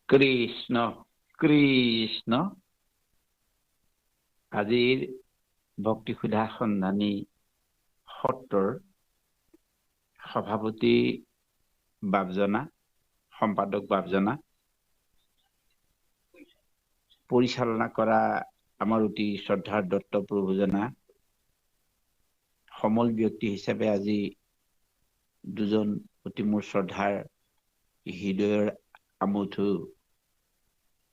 কৃষ্ণ কৃষ্ণ। আজিৰ ভক্তি সুধা সন্ধানী সত্ৰৰ সভাপতি বাপজনা, সম্পাদক বাপজনা, পৰিচালনা কৰা আমাৰ অতি শ্ৰদ্ধাৰ দত্তপ্ৰভুজনা, সমল ব্যক্তি হিচাপে আজি দুজন অতি মোৰ শ্ৰদ্ধাৰ হৃদয়ৰ আমঠু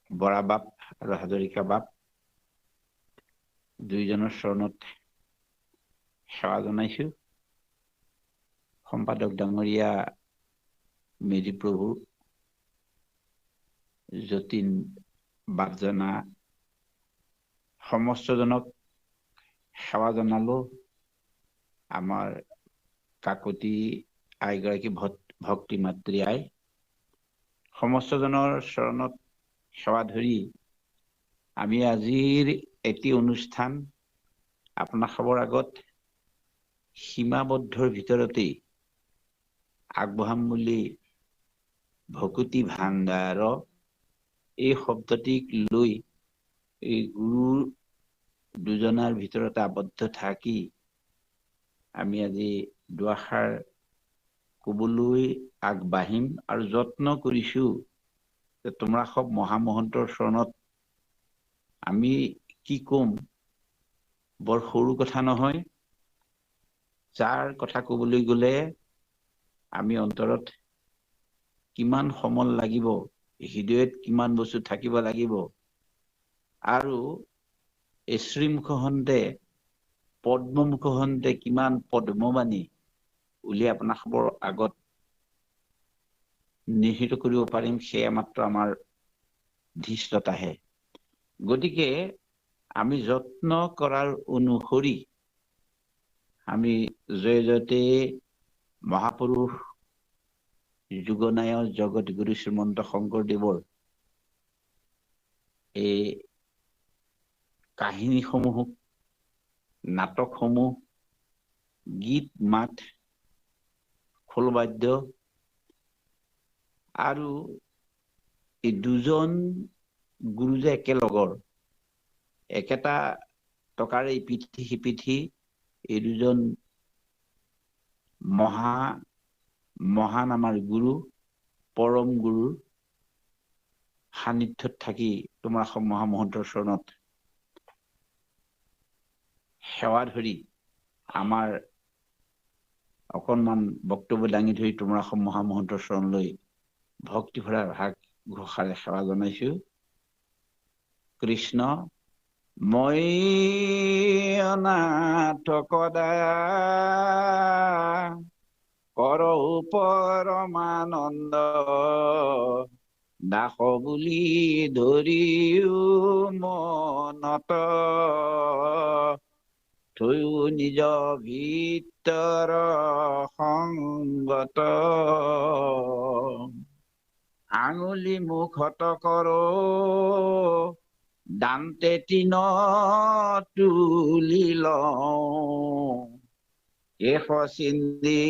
বৰা বাপ আৰু হাজৰিকা বাপ, দুইজনৰ চৰণত সেৱা জনাইছো। সম্পাদক ডাঙৰীয়া মেধি প্ৰভু, যতীন বাপজনা, সমস্তজনক সেৱা জনালো। আমাৰ কাকতি আইগৰাকী ভক্তি মাতৃ আই, সমস্তজনৰ চৰণত সেৱা ধৰি আমি আজিৰ এটি অনুষ্ঠান আপোনাৰ খবৰ আগত সীমাবদ্ধৰ ভিতৰতেই আগবঢ়াম বুলি ভকতি ভাণ্ডাৰ এই শব্দটিক লৈ এই গুৰুৰ দুজনাৰ ভিতৰতে আবদ্ধ থাকি আমি আজি দুআষাৰ কবলৈ আগবাঢ়িম আৰু যত্ন কৰিছো যে তোমৰা সব মহামহন্তৰ চৰণত আমি কি কম বৰ সৰু কথা নহয়। যাৰ কথা কবলৈ গলে আমি অন্তৰত কিমান সমল লাগিব, হৃদয়ত কিমান বস্তু থাকিব লাগিব, আৰু এই শ্ৰীমুখহন্তে পদ্মমুখহন্তে কিমান পদ্মবাণী উলিয়াই আপোনাক খবৰ আগত নিহিত কৰিব পাৰিম, সেয়া মাত্ৰ আমাৰ ধৃষ্টতাহে। গতিকে আমি যত্ন কৰাৰ অনুসৰি আমি জয়তে মহাপুৰুষ যুগনায়ক জগত গুৰু শ্ৰীমন্ত শংকৰদেৱৰ এই কাহিনীসমূহ, নাটকসমূহ, গীত মাত, খোলবাদ্য আৰু এই দুজন গুৰু যে একেলগৰ, একেটা টকাৰে ইপিঠি সিপিঠি এই দুজন মহান আমাৰ গুৰু, পৰম গুৰুৰ সান্নিধ্যত থাকি তোমাৰ মহামহন্তৰ চৰণত সেৱা ধৰি আমাৰ অকণমান বক্তব্য দাঙি ধৰি তোমাৰ মহামহন্তৰ চৰণলৈ ভক্তি ভৰা ভাগ ঘোষাৰে সেৱা জনাইছো। কৃষ্ণ মই অনাথ কদা কৰৌ পৰমানন্দ, দাস বুলি ধৰিও মনত থৈও নিজ ভিতৰ সংগত, আঙুলি মুখত কৰো দান্তে তিন তুলি লওঁ, কেশ চিন্দি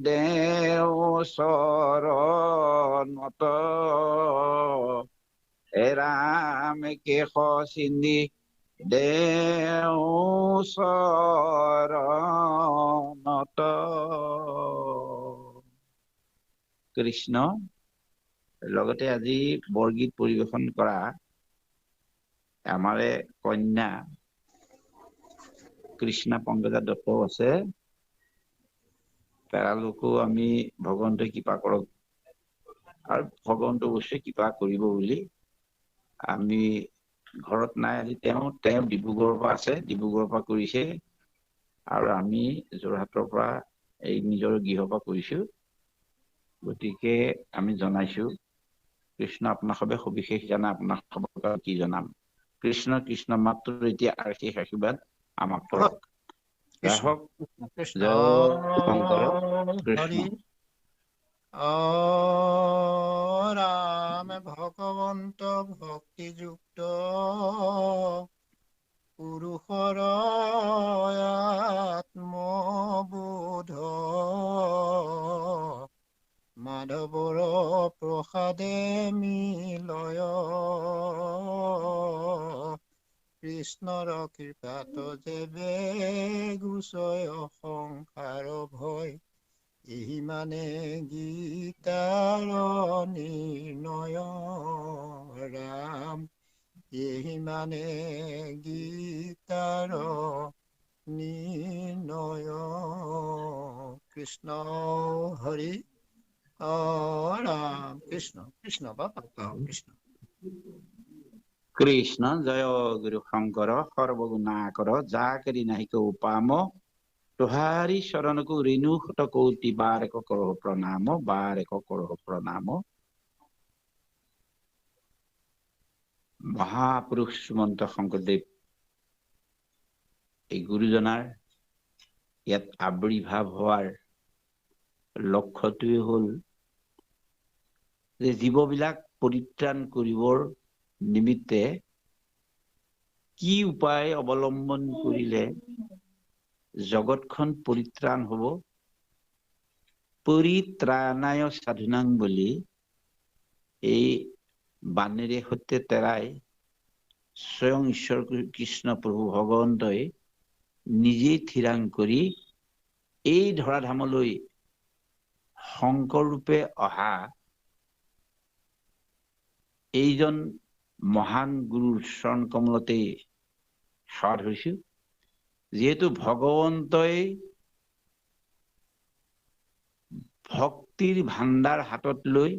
দেও চৰণত, এৰাম কেশ চিন্দি দেও চৰণত। কৃষ্ণ। লগতে আজি বৰগীত পৰিবেশন কৰা আমাৰে কন্যা কৃষ্ণা পংকজা দত্ত আছে। তেওঁলোকো আমি ভগৱন্তই কৃপা কৰক আৰু ভগৱন্ত অৱশ্যে কৃপা কৰিব বুলি আমি ঘৰত নাই। আজি তেওঁ ডিব্ৰুগড়ৰ পৰা আছে, ডিব্ৰুগড়ৰ পৰা কৰিছে আৰু আমি যোৰহাটৰ পৰা এই নিজৰ গৃহৰ পৰা কৰিছো। গতিকে আমি জনাইছো কৃষ্ণ আপোনাক সবে সবিশেষ জানা, আপোনাক খবৰ কি জনাম। কৃষ্ণ কৃষ্ণ মাত্ৰ এতিয়া আৰ্থিক আশীৰ্বাদ আমাক কৰক। কৃষ্ণ শংকৰ কৃষ্ণ। হৰি ৰাম ভগৱন্ত ভক্তিযুক্ত পুৰুষৰ আত্মবোধ, মাধৱৰ প্ৰসাদে মিলয় কৃষ্ণৰ কৃপাত যেবে গুচয় সংসাৰ ভয় ইমানে গীতাৰ নিৰ্ণয় ৰাম ইমানে গীতাৰ নিৰ্ণয় কৃষ্ণ হৰি ৰাম কৃষ্ণ কৃষ্ণ বাবা কৃষ্ণ কৃষ্ণ জয় গুরু শঙ্কর সর্বগুণাকর যা করি নাহিক উপাম তোহারি শরণকু রেণু শত কোটি বার এক করহ প্রণাম বার এক করহ প্রণাম মহাপুৰুষ শ্ৰীমন্ত শংকৰদেৱ এই গুৰুজনাৰ ইয়াত আবিৰ্ভাৱ হোৱাৰ লক্ষ্যটোৱে হ'ল যে জীৱবিলাক পৰিত্ৰাণ কৰিবৰ নিমিত্তে কি উপায় অৱলম্বন কৰিলে জগতখন পৰিত্ৰাণ হ'ব পৰিত্ৰাণায় সাধুনাং বুলি এই বাণীৰে সত্যে তেৰাই স্বয়ং ঈশ্বৰ কৃষ্ণ প্ৰভু ভগৱন্তই নিজেই থিৰাং কৰি এই ধৰাধামলৈ শংকৰ ৰূপে অহা এইজন মহান গুৰুৰ চৰণ কমলতে সেৱা ধৰিছো যিহেতু ভগৱন্তই ভক্তিৰ ভাণ্ডাৰ হাতত লৈ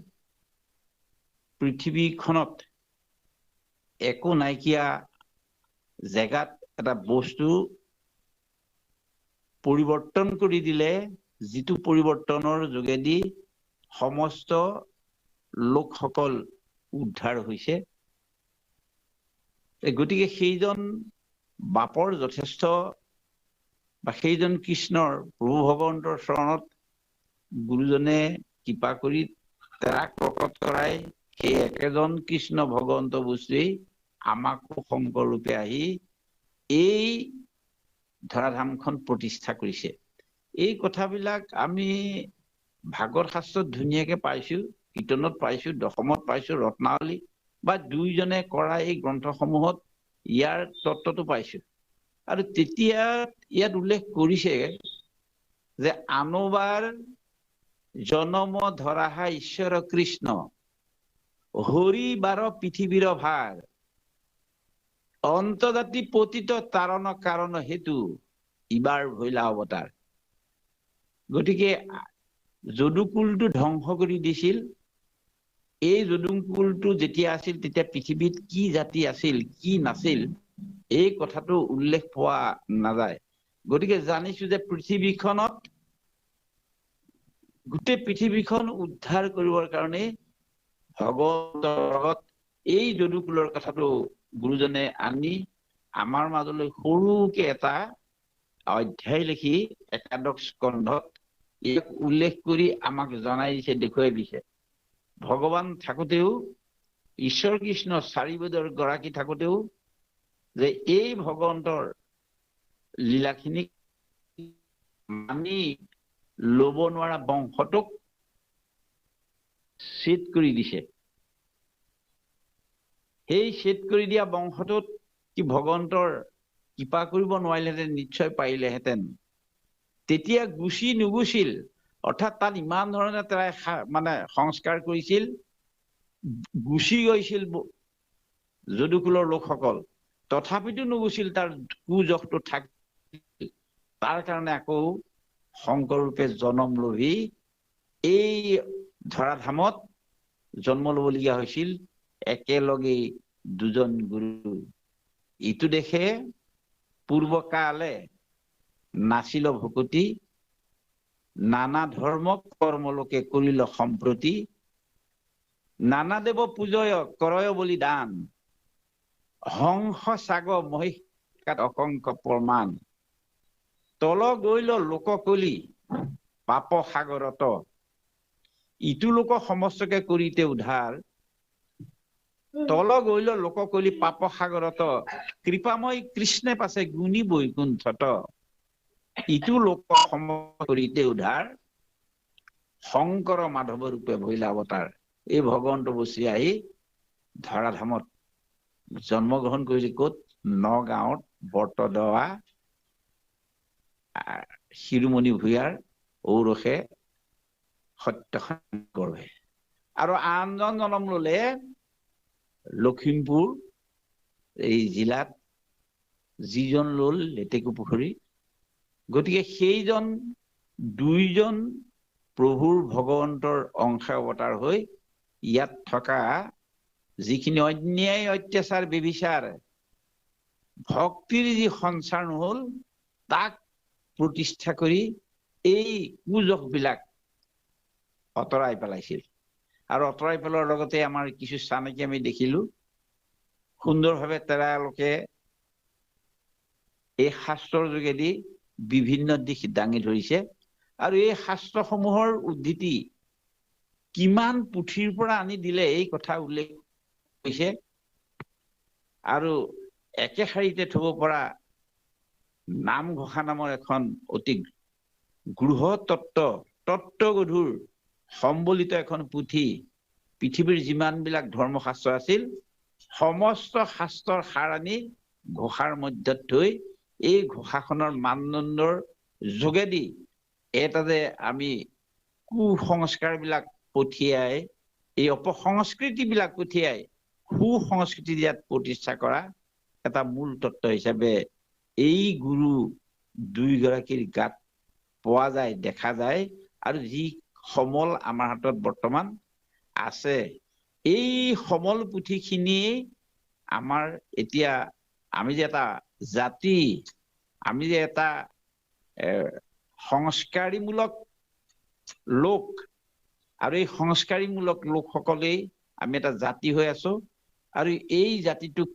পৃথিৱীখনত একো নাইকিয়া জেগাত এটা বস্তু পৰিৱৰ্তন কৰি দিলে যিটো পৰিৱৰ্তনৰ যোগেদি সমস্ত লোকসকল উদ্ধাৰ হৈছে গতিকে সেইজন বাপৰ যথেষ্ট বা সেইজন কৃষ্ণৰ প্ৰভু ভগৱন্তৰ চৰণত গুৰুজনে কৃপা কৰি তাক প্ৰকট কৰাই সেই একেজন কৃষ্ণ ভগৱন্ত বস্তুৱেই আমাকো শংকৰ ৰূপে আহি এই ধৰাধামখন প্ৰতিষ্ঠা কৰিছে এই কথাবিলাক আমি ভাগৱত শাস্ত্ৰত ধুনীয়াকে পাইছো কীৰ্তনত পাইছো দশমত পাইছো ৰত্নাৱলী বা দুইজনে কৰা এই গ্ৰন্থসমূহত ইয়াৰ তত্ত্বটো পাইছো আৰু তেতিয়া ইয়াত উল্লেখ কৰিছে যে আনোবাৰ জনম ধৰাহা ঈশ্বৰ কৃষ্ণ হৰি বাৰ পৃথিৱীৰ ভাৰ অন্তজাতি পতিত তাৰণ কাৰণ হেতু ইবাৰ ভৈলা অৱতাৰ গতিকে যদুকুলটো ধ্বংস কৰি দিছিল এই যদুকুলটো যেতিয়া আছিল তেতিয়া পৃথিৱীত কি জাতি আছিল কি নাছিল এই কথাটো উল্লেখ পোৱা নাযায় গতিকে জানিছো যে পৃথিৱীখনত গোটেই পৃথিৱীখন উদ্ধাৰ কৰিবৰ কাৰণে ভগৱন্তৰ এই যদুকুলৰ কথাটো গুৰুজনে আনি আমাৰ মাজলৈ সৰুকে এটা অধ্যায় লিখি একাদশ স্কন্ধত ইয়াক উল্লেখ কৰি আমাক জনাই দিছে দেখুৱাই দিছে ভগৱান থাকোতেও ঈশ্বৰ কৃষ্ণ চাৰিবেদৰ গৰাকী থাকোতেও যে এই ভগৱন্তৰ লীলাখিনিক মানি লব নোৱাৰা বংশটোক ছেদ কৰি দিছে সেই ছেদ কৰি দিয়া বংশটোত কি ভগৱন্তৰ কৃপা কৰিব নোৱাৰিলেহেঁতেন নিশ্চয় পাৰিলেহেঁতেন তেতিয়া গুচি নুগুছিল অৰ্থাৎ তাত ইমান ধৰণে তাই মানে সংস্কাৰ কৰিছিল গুচি গৈছিল যদুকুলৰ লোকসকল তথাপিতো নুগুছিল তাৰ কুযশটো থাকিল তাৰ কাৰণে আকৌ শংকৰ ৰূপে জন্ম লৈ এই ধৰাধামত জন্ম লবলগীয়া হৈছিল একেলগে দুজন গুৰু ইটো দেখে পূৰ্বকালে নাছিল ভকতি নানা ধৰ্ম কৰ্মলোকে কৰিল সম্প্ৰতি নানা দেৱ পূজয় কৰয় বলি দান হংস সাগ মহিষাত অসংখ্য প্ৰমাণ তল গৈল লোককলি পাপ সাগৰত ইটো লোক সমস্তকে কৰিতে উদ্ধাৰ তল গৈল লোককলি পাপ সাগৰত কৃপাময় কৃষ্ণে পাছে গুণী বৈকুণ্ঠত ইটো লোক সমস্ত কৰিতে উদ্ধাৰ শংকৰ মাধৱ ৰূপে ভৈলা অৱতাৰ এই ভগৱন্ত বসি আহি ধৰাধামত জন্মগ্ৰহণ কৰিলে ক'ত নগাঁৱত বৰতদৱা শিৰোমণি ভূঞাৰ ঔৰসে সত্যসাধন কৰে। আৰু আনজন জনম ললে লখিমপুৰ এই জিলাত, যিজন লল লেটেকুপুখুৰী। গতিকে সেইজন দুইজন প্ৰভুৰ ভগৱন্তৰ অংশ অৱতাৰ হৈ ইয়াত থকা যিখিনি অন্যায় অত্যাচাৰ বেবিচাৰ ভক্তিৰ যি সঞ্চাৰ নহল তাক প্ৰতিষ্ঠা কৰি এই কুযকবিলাক অতৰাই পেলাইছিল। আৰু অতৰাই পেলোৱাৰ লগতে আমাৰ কিছু স্থানকে আমি দেখিলো সুন্দৰভাৱে তেওঁলোকে এই শাস্ত্ৰৰ যোগেদি বিভিন্ন দিশ দাঙি ধৰিছে। আৰু এই শাস্ত্ৰসমূহৰ উদ্ধৃতি কিমান পুথিৰ পৰা আনি দিলে এই কথা উল্লেখ হৈছে। আৰু একে শাৰীতে থব পৰা নামঘোষা নামৰ এখন অতি তত্ত্বগধুৰ সম্বলিত এখন পুথি, পৃথিৱীৰ যিমানবিলাক ধৰ্মশাস্ত্ৰ আছিল সমস্ত শাস্ত্ৰৰ সাৰ আনি ঘোষাৰ মধ্যত থৈ এই ঘোষাখনৰ মানদণ্ডৰ যোগেদি এটা যে আমি কুসংস্কাৰবিলাক পঠিয়াই, এই অপসংস্কৃতিবিলাক পঠিয়াই সুসংস্কৃতি ইয়াত প্ৰতিষ্ঠা কৰা এটা মূল তত্ত্ব হিচাপে এই গুৰু দুইগৰাকীৰ গাত পোৱা যায়, দেখা যায়। আৰু যি সমল আমাৰ হাতত বৰ্তমান আছে, এই সমল পুথিখিনিয়ে আমাৰ এতিয়া আমি যে এটা জাতি, আমি যে এটা সংস্কাৰীমূলক লোক, আৰু এই সংস্কাৰীমূলক লোকসকলেই আমি এটা জাতি হৈ আছো। আৰু এই জাতিটোক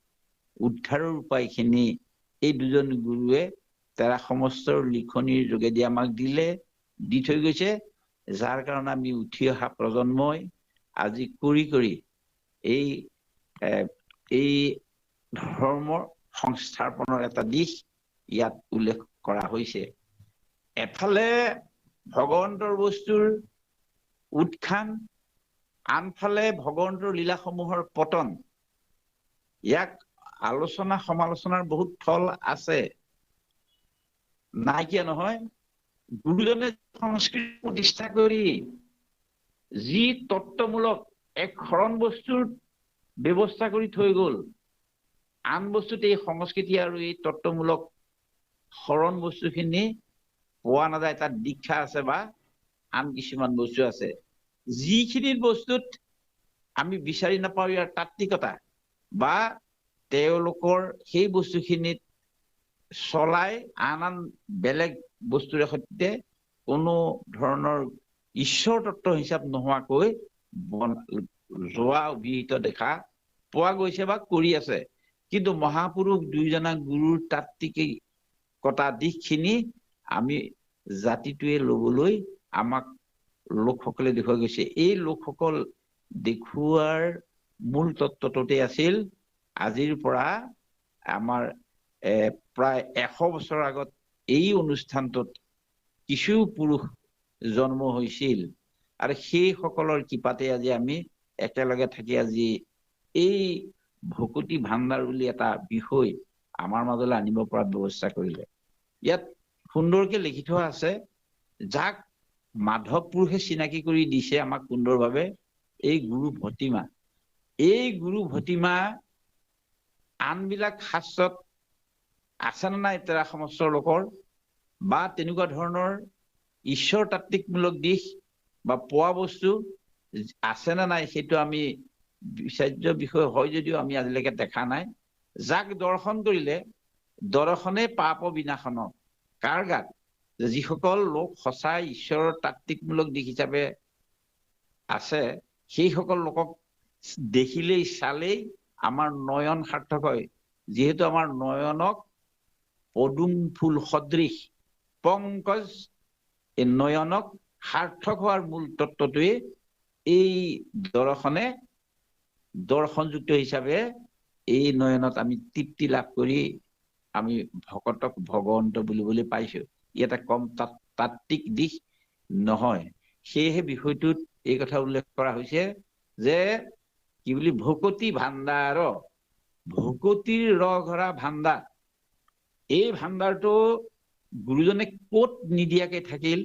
উদ্ধাৰৰ উপায়খিনি এই দুজন গুৰুৱে তাৰা সমস্তৰ লিখনিৰ যোগেদি আমাক দি থৈ গৈছে, যাৰ কাৰণে আমি উঠি অহা প্ৰজন্মই আজি কৰি এই ধৰ্মৰ সংস্থাপনৰ এটা দিশ ইয়াত উল্লেখ কৰা হৈছে। এফালে ভগৱন্তৰ বস্তুৰ উৎখান, আনফালে ভগৱন্তৰ লীলাসমূহৰ পতন। ইয়াক আলোচনা সমালোচনাৰ বহুত থল আছে, নাইকিয়া নহয়। গুৰুজনে সংস্কৃতি প্ৰতিষ্ঠা কৰি যি তত্ত্বমূলক এক শৰণ বস্তুৰ ব্যৱস্থা কৰি থৈ গল, আন বস্তুত এই সংস্কৃতি আৰু এই তত্ত্বমূলক শৰণ বস্তুখিনি পোৱা নাযায়। তাত দীক্ষা আছে বা আন কিছুমান বস্তু আছে, যিখিনি বস্তুত আমি বিচাৰি নাপাওঁ ইয়াৰ তাত্ত্বিকতা, বা তেওঁলোকৰ সেই বস্তুখিনিত চলাই আন বেলেগ বস্তুৰে সৈতে কোনো ধৰণৰ ঈশ্বৰ তত্ত্ব হিচাপ নোহোৱাকৈ যোৱা অভিহিত দেখা পোৱা গৈছে বা কৰি আছে। কিন্তু মহাপুৰুষ দুইজনা গুৰুৰ তাত্ত্বিকতা দিশখিনি আমি জাতিটোৱে লবলৈ আমাক লোকসকলে দেখুৱাই গৈছে। এই লোকসকল দেখুৱাৰ মূল তত্ত্বটোতে আছিল আজিৰ পৰা আমাৰ প্ৰায় 100 বছৰ আগত এই অনুষ্ঠানটোত কিছু পুৰুষ জন্ম হৈছিল, আৰু সেই সকলৰ কৃপাতে আজি আমি একেলগে থাকি আজি এই ভকতি ভাণ্ডাৰ বুলি এটা বিষয় আমাৰ মাজলৈ আনিব পৰা ব্যৱস্থা কৰিলে। ইয়াত সুন্দৰকে লিখি থোৱা আছে, যাক মাধৱ পুৰুষে চিনাকি কৰি দিছে আমাক সুন্দৰভাৱে, এই গুৰু ভতিমা। এই গুৰু ভতিমা আনবিলাক শাস্ত্ৰত আছে নে নাই তেৰা সমস্তৰ লোকৰ, বা তেনেকুৱা ধৰণৰ ঈশ্বৰ তাত্ত্বিকমূলক দিশ বা পোৱা বস্তু আছে নে নাই সেইটো আমি বিচাৰ্য বিষয় হয় যদিও আমি আজিলৈকে দেখা নাই। যাক দৰ্শন কৰিলে দৰ্শনে পাপ বিনাশন। কাৰ গাত? যিসকল লোক সঁচাই ঈশ্বৰৰ তাত্ত্বিকমূলক দিশ হিচাপে আছে, সেইসকল লোকক দেখিলেই চালেই আমাৰ নয়ন সাৰ্থক হয়। যিহেতু আমাৰ নয়নক পদুম ফুল সদৃশ পংকজ, এই নয়নক সাৰ্থক হোৱাৰ মূল তত্ত্বটোৱে এই দৰ্শনে দৰ্শনযুক্ত হিচাপে এই নয়নত আমি তৃপ্তি লাভ কৰি আমি ভকতক ভগৱন্ত বুলিবলৈ পাইছো। ই এটা কম তাত্ত্বিক দিশ নহয়। সেয়েহে বিষয়টোত এই কথা উল্লেখ কৰা হৈছে যে কি বুলি ভকতি ভাণ্ডাৰ ভকতিৰ ৰঘৰা ভাণ্ডাৰ, এই ভাণ্ডাৰটো গুৰুজনে ক'ত নিদিয়াকে থাকিল?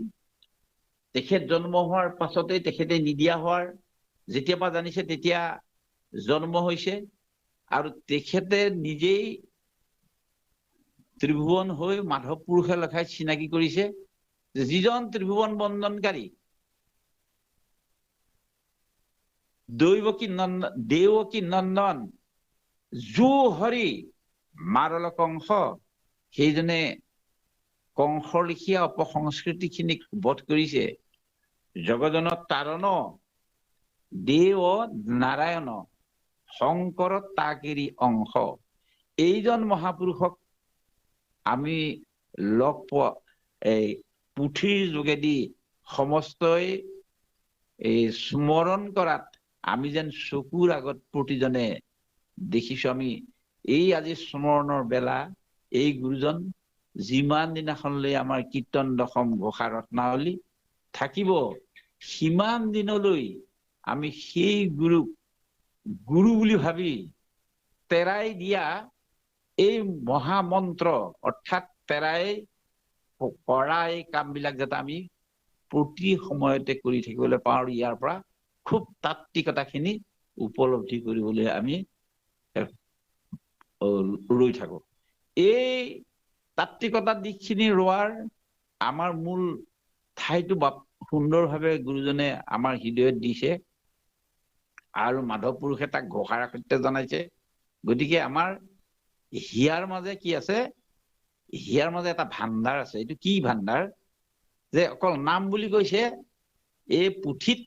তেখেত জন্ম হোৱাৰ পাছতে তেখেতে নিদিয়া হোৱাৰ, যেতিয়াৰ পৰা জানিছে তেতিয়া জন্ম হৈছে, আৰু তেখেতে নিজেই ত্ৰিভুৱন হৈ মাধৱ পুৰুষে লেখাই চিনাকি কৰিছে, যিজন ত্ৰিভুৱন বন্দনকাৰী দেৱকী নন্দন জু হৰি মাৰল কংস, সেইজনে কংসৰ লিখীয়া অপসংস্কৃতিখিনিক বধ কৰিছে। জগজন তাৰণ দেৱ নাৰায়ণ শংকৰ তাকেৰি অংশ, এইজন মহাপুৰুষক আমি লগ পোৱা এই পুথিৰ যোগেদি সমস্তই এই স্মৰণ কৰাত আমি যেন চকুৰ আগত প্ৰতিজনে দেখিছো। আমি এই আজি স্মৰণৰ বেলা, এই গুৰুজন যিমান দিনাখনলৈ আমাৰ কীৰ্তন দশম ঘোষা ৰত্নাৱলী থাকিব, সিমান দিনলৈ আমি সেই গুৰুক গুৰু বুলি ভাবি তেৰাই দিয়া এই মহামন্ত্ৰ অৰ্থাৎ তেৰাই কৰা এই কামবিলাক যাতে আমি প্ৰতি সময়তে কৰি থাকিবলৈ পাওঁ, আৰু ইয়াৰ পৰা খুব তাত্ত্বিকতাখিনি উপলব্ধি কৰিবলৈ আমি ৰৈ থাকো। এই তাত্ত্বিকতা দিশখিনি ৰোৱাৰ আমাৰ মূল ঠাইটো সুন্দৰভাৱে গুৰুজনে আমাৰ হৃদয়ত দিছে, আৰু মাধৱ পুৰুষে তাক ঘোষাৰ সৈতে জনাইছে। গতিকে আমাৰ হিয়াৰ মাজে কি আছে? হিয়াৰ মাজে এটা ভাণ্ডাৰ আছে। এইটো কি ভাণ্ডাৰ? যে অকল নাম বুলি কৈছে, এই পুথিত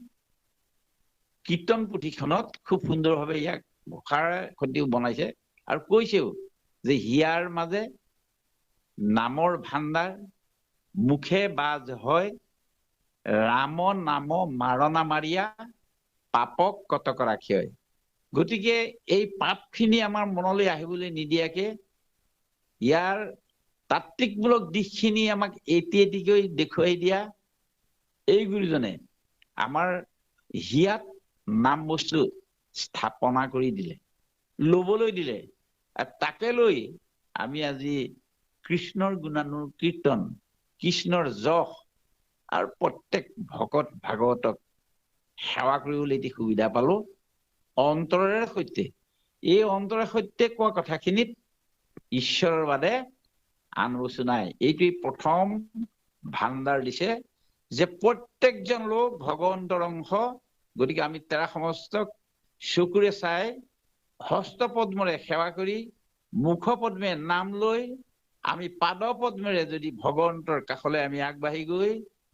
কীৰ্তন পুথিখনত খুব সুন্দৰভাৱে ইয়াক ঘোষাৰ সৈতেও বনাইছে, আৰু কৈছেও যে হিয়াৰ মাজে নামৰ ভাণ্ডাৰ, মুখে বাজ হয় ৰাম নাম মাৰণা মাৰিয়া পাপক কতক ৰাখিয়। গতিকে এই পাপখিনি আমাৰ মনলৈ আহিবলৈ নিদিয়াকে ইয়াৰ তাত্ত্বিকমূলক দিশখিনি আমাক এটি এটিকৈ দেখুৱাই দিয়া এই গুৰুজনে আমাৰ হিয়াত নাম বস্তু স্থাপনা কৰি দিলে, লবলৈ দিলে। তাকে লৈ আমি আজি কৃষ্ণৰ গুণানুৰ কীৰ্তন, কৃষ্ণৰ যশ, আৰু প্ৰত্যেক ভকত ভাগৱতক সেৱা কৰিবলৈ এটি সুবিধা পালো অন্তৰেৰে সৈতে। এই অন্তৰে সৈতে কোৱা কথাখিনিত ঈশ্বৰৰ বাদে আন বস্তু নাই। এইটোৱেই প্ৰথম ভাণ্ডাৰ দিছে যে প্ৰত্যেকজন লোক ভগৱন্তৰ অংশ। গতিকে আমি তেৰা সমস্তক চকুৰে চাই হস্ত পদ্মৰে সেৱা কৰি, মুখ পদ্মে নাম লৈ, আমি পাদ পদ্মেৰে যদি ভগৱন্তৰ কাষলৈ আমি আগবাঢ়ি গৈ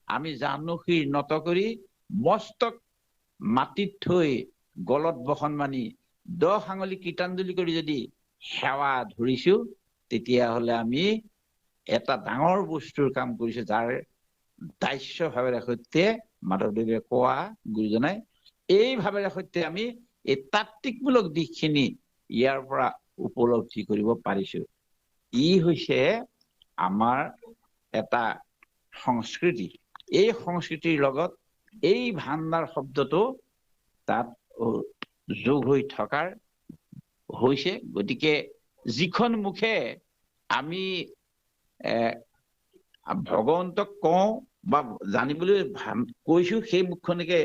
আমি জানুশীৰ নত কৰি মস্তক মাটিত থৈ গলত বসন মানি 10 আঙুলি কীৰ্তাঞ্জলি কৰি যদি সেৱা ধৰিছো, তেতিয়াহলে আমি এটা ডাঙৰ বস্তুৰ কাম কৰিছো, যাৰ দাস্য ভাৱেৰে সৈতে মাধৱদেৱে কোৱা গুৰুজনাই এই ভাৱেৰে সৈতে আমি এই তাত্ত্বিকমূলক দিশখিনি ইয়াৰ পৰা উপলব্ধি কৰিব পাৰিছো। ই হৈছে আমাৰ এটা সংস্কৃতি। এই সংস্কৃতিৰ লগত এই ভাণ্ডাৰ শব্দটো তাত যোগ হৈ থকাৰ হৈছে। গতিকে যিখন মুখে আমি ভগৱন্তক কওঁ বা জানিবলৈ কৈছো, সেই মুখখনকে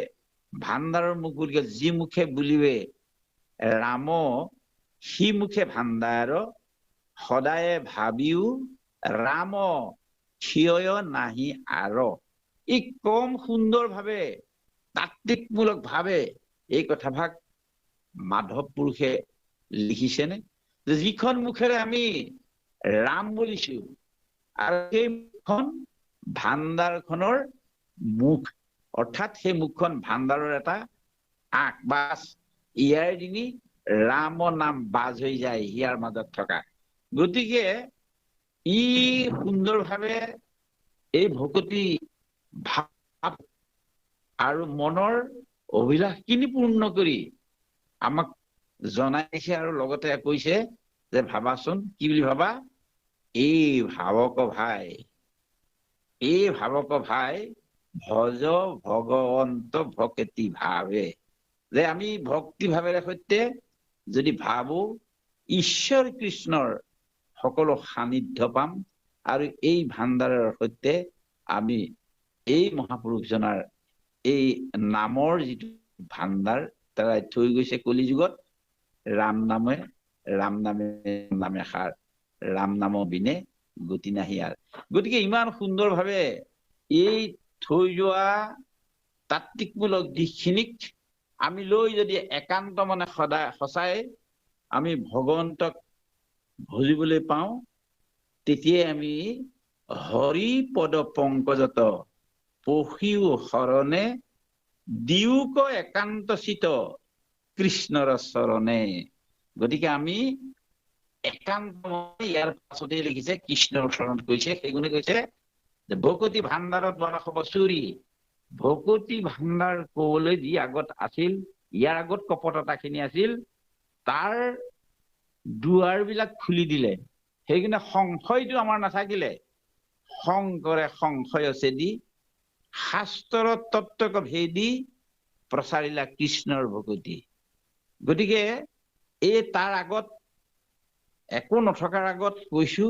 ভাণ্ডাৰৰ মুখ বুলি কয়। যি মুখে বুলিবে ৰাম সি মুখে ভাণ্ডাৰ, সদায়ে ভাবিও ৰাম থিয় নাহি আৰ। ই কম সুন্দৰভাৱে তাত্ত্বিকমূলক ভাৱে এই কথাভাগ মাধৱ পুৰুষে লিখিছেনে? যিখন মুখেৰে আমি ৰাম বুলিছো, আৰু সেই মুখখন ভাণ্ডাৰখনৰ মুখ, অৰ্থাৎ সেই মুখখন ভাণ্ডাৰৰ এটা আঁক বাছ, ইয়াৰ দিনি ৰাম নাম বাজ হৈ যায় ইয়াৰ মাজত থকা। গতিকে ই সুন্দৰভাৱে এই ভকতি ভাৱ আৰু মনৰ অভিলাষখিনি পূৰ্ণ কৰি আমাক জনাইছে, আৰু লগতে কৈছে যে ভাবাচোন, কি বুলি ভাবা? এই ভাৱক ভাই, এই ভাৱক ভাই ভজ ভগৱন্ত ভকতি ভাৱে। যে আমি ভক্তি ভাৱেৰে সৈতে যদি ভাবো ঈশ্বৰ কৃষ্ণৰ সকলো সান্নিধ্য পাম আৰু এই ভাণ্ডাৰৰ সৈতে আমি এই মহাপুৰুষজনাৰ এই নামৰ যিটো ভাণ্ডাৰ তাৰাই থৈ গৈছে কলিযুগত, ৰাম নামে নামে সাৰ, ৰাম নাম বিনে গতি নাহি আৰ। গতিকে ইমান সুন্দৰভাৱে এই থৈ যোৱা তাত্ত্বিকমূলক দিশখিনিক আমি লৈ যদি একান্ত মানে সঁচাই আমি ভগৱন্তক ভজিবলৈ পাওঁ, তেতিয়াই আমি হৰি পদ পংকজত পহিও শৰণে দিওক একান্ত চিত কৃষ্ণৰ চৰণে। গতিকে আমি একান্ত, ইয়াৰ পাছতে লিখিছে কৃষ্ণৰ চৰণত কৈছে, সেইগুণে কৈছে যে ভকতি ভাণ্ডাৰত বৰষ বছৰি। ভকতি ভাণ্ডাৰ কবলৈ যি আগত আছিল, ইয়াৰ আগত কপটতাখিনি আছিল, তাৰ দুৱাৰবিলাক খুলি দিলে। সেইকাৰণে সংশয়টো আমাৰ নাথাকিলে, শংকৰে সংশয় চেদি শাস্ত্ৰৰ তত্ত্বক ভেদি প্ৰচাৰিলা কৃষ্ণৰ ভকতি। গতিকে এই তাৰ আগত একো নথকাৰ আগত কৈছো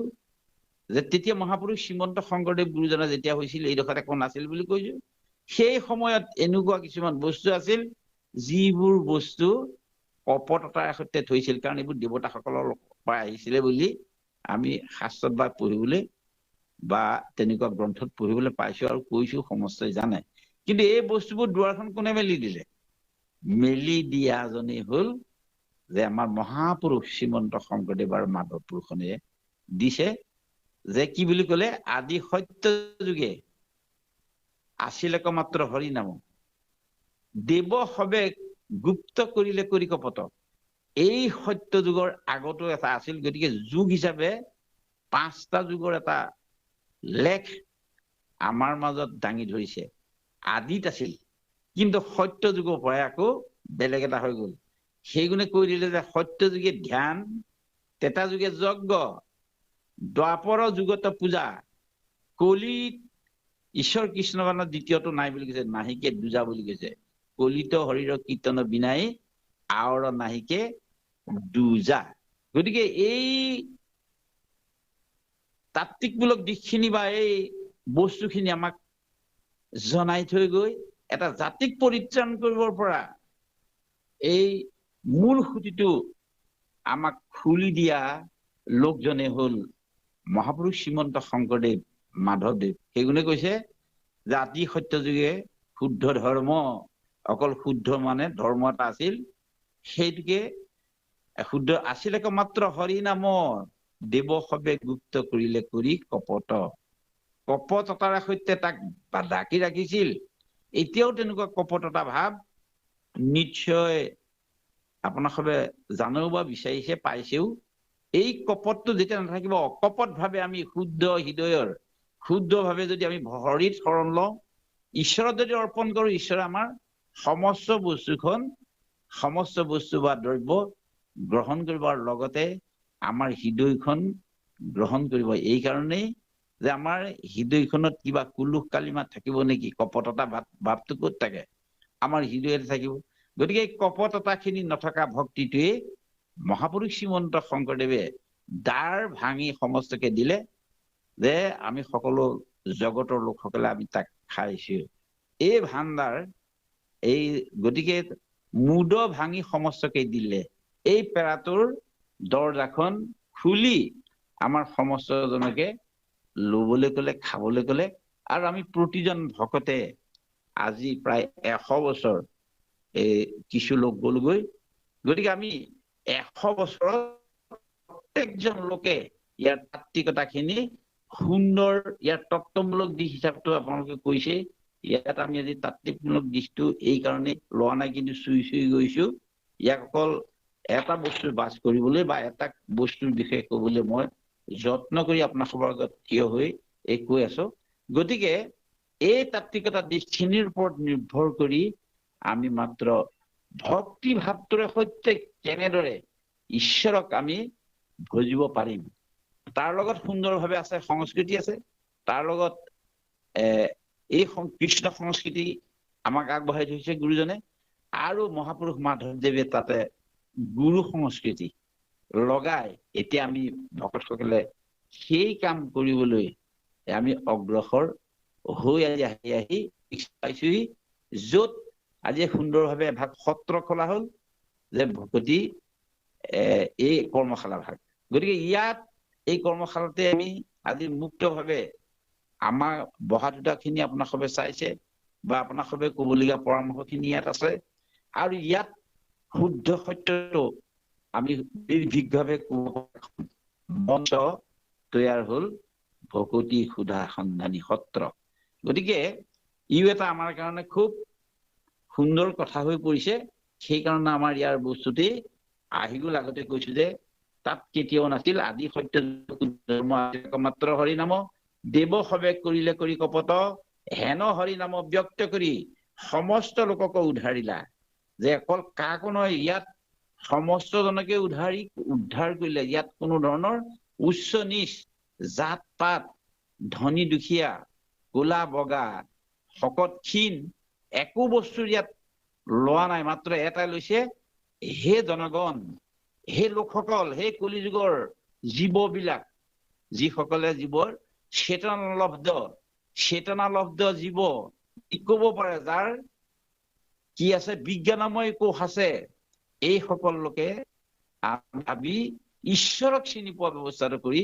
যে তেতিয়া মহাপুৰুষ শ্ৰীমন্ত শংকৰদেৱ গুৰুজনা যেতিয়া হৈছিল এইডোখৰত একো নাছিল বুলি কৈছো। সেই সময়ত এনেকুৱা কিছুমান বস্তু আছিল যিবোৰ বস্তু কপটতাৰ সৈতে থৈছিল, কাৰণ এইবোৰ দেৱতাসকলৰ পৰা আহিছিলে বুলি আমি শাস্ত্ৰত বা পঢ়িবলৈ বা তেনেকুৱা গ্ৰন্থত পঢ়িবলৈ পাইছো আৰু কৈছো, সমস্তই জানে। কিন্তু এই বস্তুবোৰ দুৱাৰখন কোনে মেলি দিলে? মেলি দিয়াজনী হল যে আমাৰ মহাপুৰুষ শ্ৰীমন্ত শংকৰদেৱ আৰু মাধৱ পুৰুষনে দিছে। যে কি বুলি কলে, আদি সত্য যুগে আছিল একমাত্ৰ হৰি নাম, দেৱ সবে গুপ্ত কৰিলে কৰি কপট। এই সত্য যুগৰ আগতো এটা আছিল। গতিকে যুগ হিচাপে 5টা যুগৰ এটা লেখ আমাৰ মাজত দাঙি ধৰিছে। আদিত আছিল, কিন্তু সত্য যুগৰ পৰাই আকৌ বেলেগ এটা হৈ গল। সেইগুণে কৈ দিলে যে সত্য যুগে ধ্যান, তেতা যুগে যজ্ঞ, দ্বাপৰ যুগত পূজা, কলিত ঈশ্বৰ কৃষ্ণ বানৰ দ্বিতীয়টো নাই বুলি কৈছে, নাহিকে দুজা বুলি কৈছে। কলিত হৰিৰ কীৰ্তন বিনাই আৱৰ নাহিকে দুজা। গতিকে এই তাত্ত্বিকমূলক দিশখিনি বা এই বস্তুখিনি আমাক জনাই থৈ গৈ এটা জাতিক পৰিত্ৰাণ কৰিবৰ পৰা এই মূল সুঁতিটো আমাক খুলি দিয়া লোকজনে হল মহাপুৰুষ শ্ৰীমন্ত শংকৰদেৱ মাধৱদেৱ। সেইগুণে কৈছে যে আদি সত্য যুগে শুদ্ধ ধৰ্ম, অকল শুদ্ধ মানে ধৰ্ম এটা আছিল, সেইটোকে শুদ্ধ আছিল একমাত্ৰ হৰি নাম, দেৱ সবে গুপ্ত কৰিলে কৰি কপট। কপটতাৰ সৈতে তাক ঢাকি ৰাখিছিল। এতিয়াও তেনেকুৱা কপটতা ভাৱ নিশ্চয় আপোনাক সবে জানেও বা বিচাৰিছে, পাইছেও। এই কপটটো যেতিয়া নাথাকিব, অকপট ভাৱে আমি শুদ্ধ হৃদয়ৰ শুদ্ধ ভাৱে যদি আমি হৰিত শৰণ লওঁ, ঈশ্বৰত যদি অৰ্পণ কৰো, ঈশ্বৰে আমাৰ সমস্ত বস্তু বা দ্ৰব্য গ্ৰহণ কৰিবৰ লগতে আমাৰ হৃদয়খন গ্ৰহণ কৰিব। এই কাৰণেই যে আমাৰ হৃদয়খনত কিবা কুলুষ কালিমা থাকিব নেকি? কপটতা ভাৱটো ক'ত থাকে? আমাৰ হৃদয়তে থাকিব। গতিকে এই কপটতাখিনি নথকা ভক্তিটোৱে মহাপুৰুষ শ্ৰীমন্ত শংকৰদেৱে দ্বাৰ ভাঙি সমস্তকে দিলে, যে আমি সকলো জগতৰ লোকসকলে আমি তাক খাইছো। এই ভাণ্ডাৰ, এই গতিকে মুদ ভাঙি সমস্তকে দিলে। এই পেৰাটোৰ দৰজাখন খুলি আমাৰ সমস্তজনকে লবলৈ কলে, খাবলৈ কলে। আৰু আমি প্ৰতিজন ভকতে আজি প্ৰায় 100 বছৰ এই কিছু লোক গলগৈ। গতিকে আমি 100 বছৰত প্ৰত্যেকজন লোকে ইয়াৰ তাত্ত্বিকতাখিনি সুন্দৰ, ইয়াৰ তত্ত্বমূলক দিশ হিচাপটো আপোনালোকে কৈছে। ইয়াত আমি আজি তাত্ত্বিকমূলক দিশটো এই কাৰণে লোৱা নাই, কিন্তু চুই গৈছো। ইয়াক অকল এটা বস্তু বাছ কৰিবলৈ বা এটা বস্তুৰ বিষয়ে কবলৈ মই যত্ন কৰি আপোনালোকৰ আগত থিয় হৈ এই কৈ আছো। গতিকে এই তাত্ত্বিকতা দিশখিনিৰ ওপৰত নিৰ্ভৰ কৰি আমি মাত্ৰ ভক্তি ভাৱটোৰে সৈতে কেনেদৰে ঈশ্বৰক আমি ভজিব পাৰিম, তাৰ লগত সুন্দৰভাৱে আছে সংস্কৃতি আছে। তাৰ লগত এই কৃষ্ণ সংস্কৃতি আমাক আগবঢ়াই থৈছে গুৰুজনে। আৰু মহাপুৰুষ মাধৱদেৱে তাতে গুৰু সংস্কৃতি, লগাই এতিয়া আমি ভকতসকলে সেই কাম কৰিবলৈ আমি অগ্ৰসৰ হৈ আহি আহি পাইছোহি, য'ত আজি সুন্দৰভাৱে এভাগ সত্ৰ খোলা হ'ল যে ভকতি এই কৰ্মশালা ভাগ। গতিকে ইয়াত এই কৰ্মশালাতে আমি আজি মুক্তভাৱে আমাৰ বহা দুটাখিনি আপোনাক সবে চাইছে বা আপোনাক সবে ক'বলগীয়া পৰামৰ্শখিনি ইয়াত আছে। আৰু ইয়াত শুদ্ধ সত্যটো আমি নিৰ্ভীকভাৱে মঞ্চ তৈয়াৰ হ'ল ভকতি সুধা সন্ধানী সত্ৰ। গতিকে ইও এটা আমাৰ কাৰণে খুব সুন্দৰ কথা হৈ পৰিছে। সেইকাৰণে আমাৰ ইয়াৰ বস্তুটি আহি গ'ল। আগতে কৈছো যে তাত কেতিয়াও নাছিল আদি সত্য ধৰ্ম একমাত্ৰ হৰি নাম, দেৱ সবে কৰিলে কৰি কপট, হেন হৰি নাম ব্যক্ত কৰি সমস্ত লোকক উদ্ধাৰিলা। যে অকল কাকো নহয়, ইয়াত সমস্ত জনকে উদ্ধাৰ কৰিলে। ইয়াত কোনো ধৰণৰ উচ্চ নিচ, জাত পাত, ধনী দুখীয়া, কোলা বগা, শকত ক্ষীণ একো বস্তু ইয়াত লোৱা নাই। মাত্ৰ এটাই লৈছে, হে জনগণ, হে লোকসকল, হে কলিযুগৰ জীৱবিলাক, যিসকলে জীৱৰ চেতনালব্ধ জীৱ ক'ব পাৰে, যাৰ কি আছে বিজ্ঞানময় কোষ আছে, এই সকল লোকে ভাবি ঈশ্বৰক চিনি পোৱা ব্যৱস্থাটো কৰি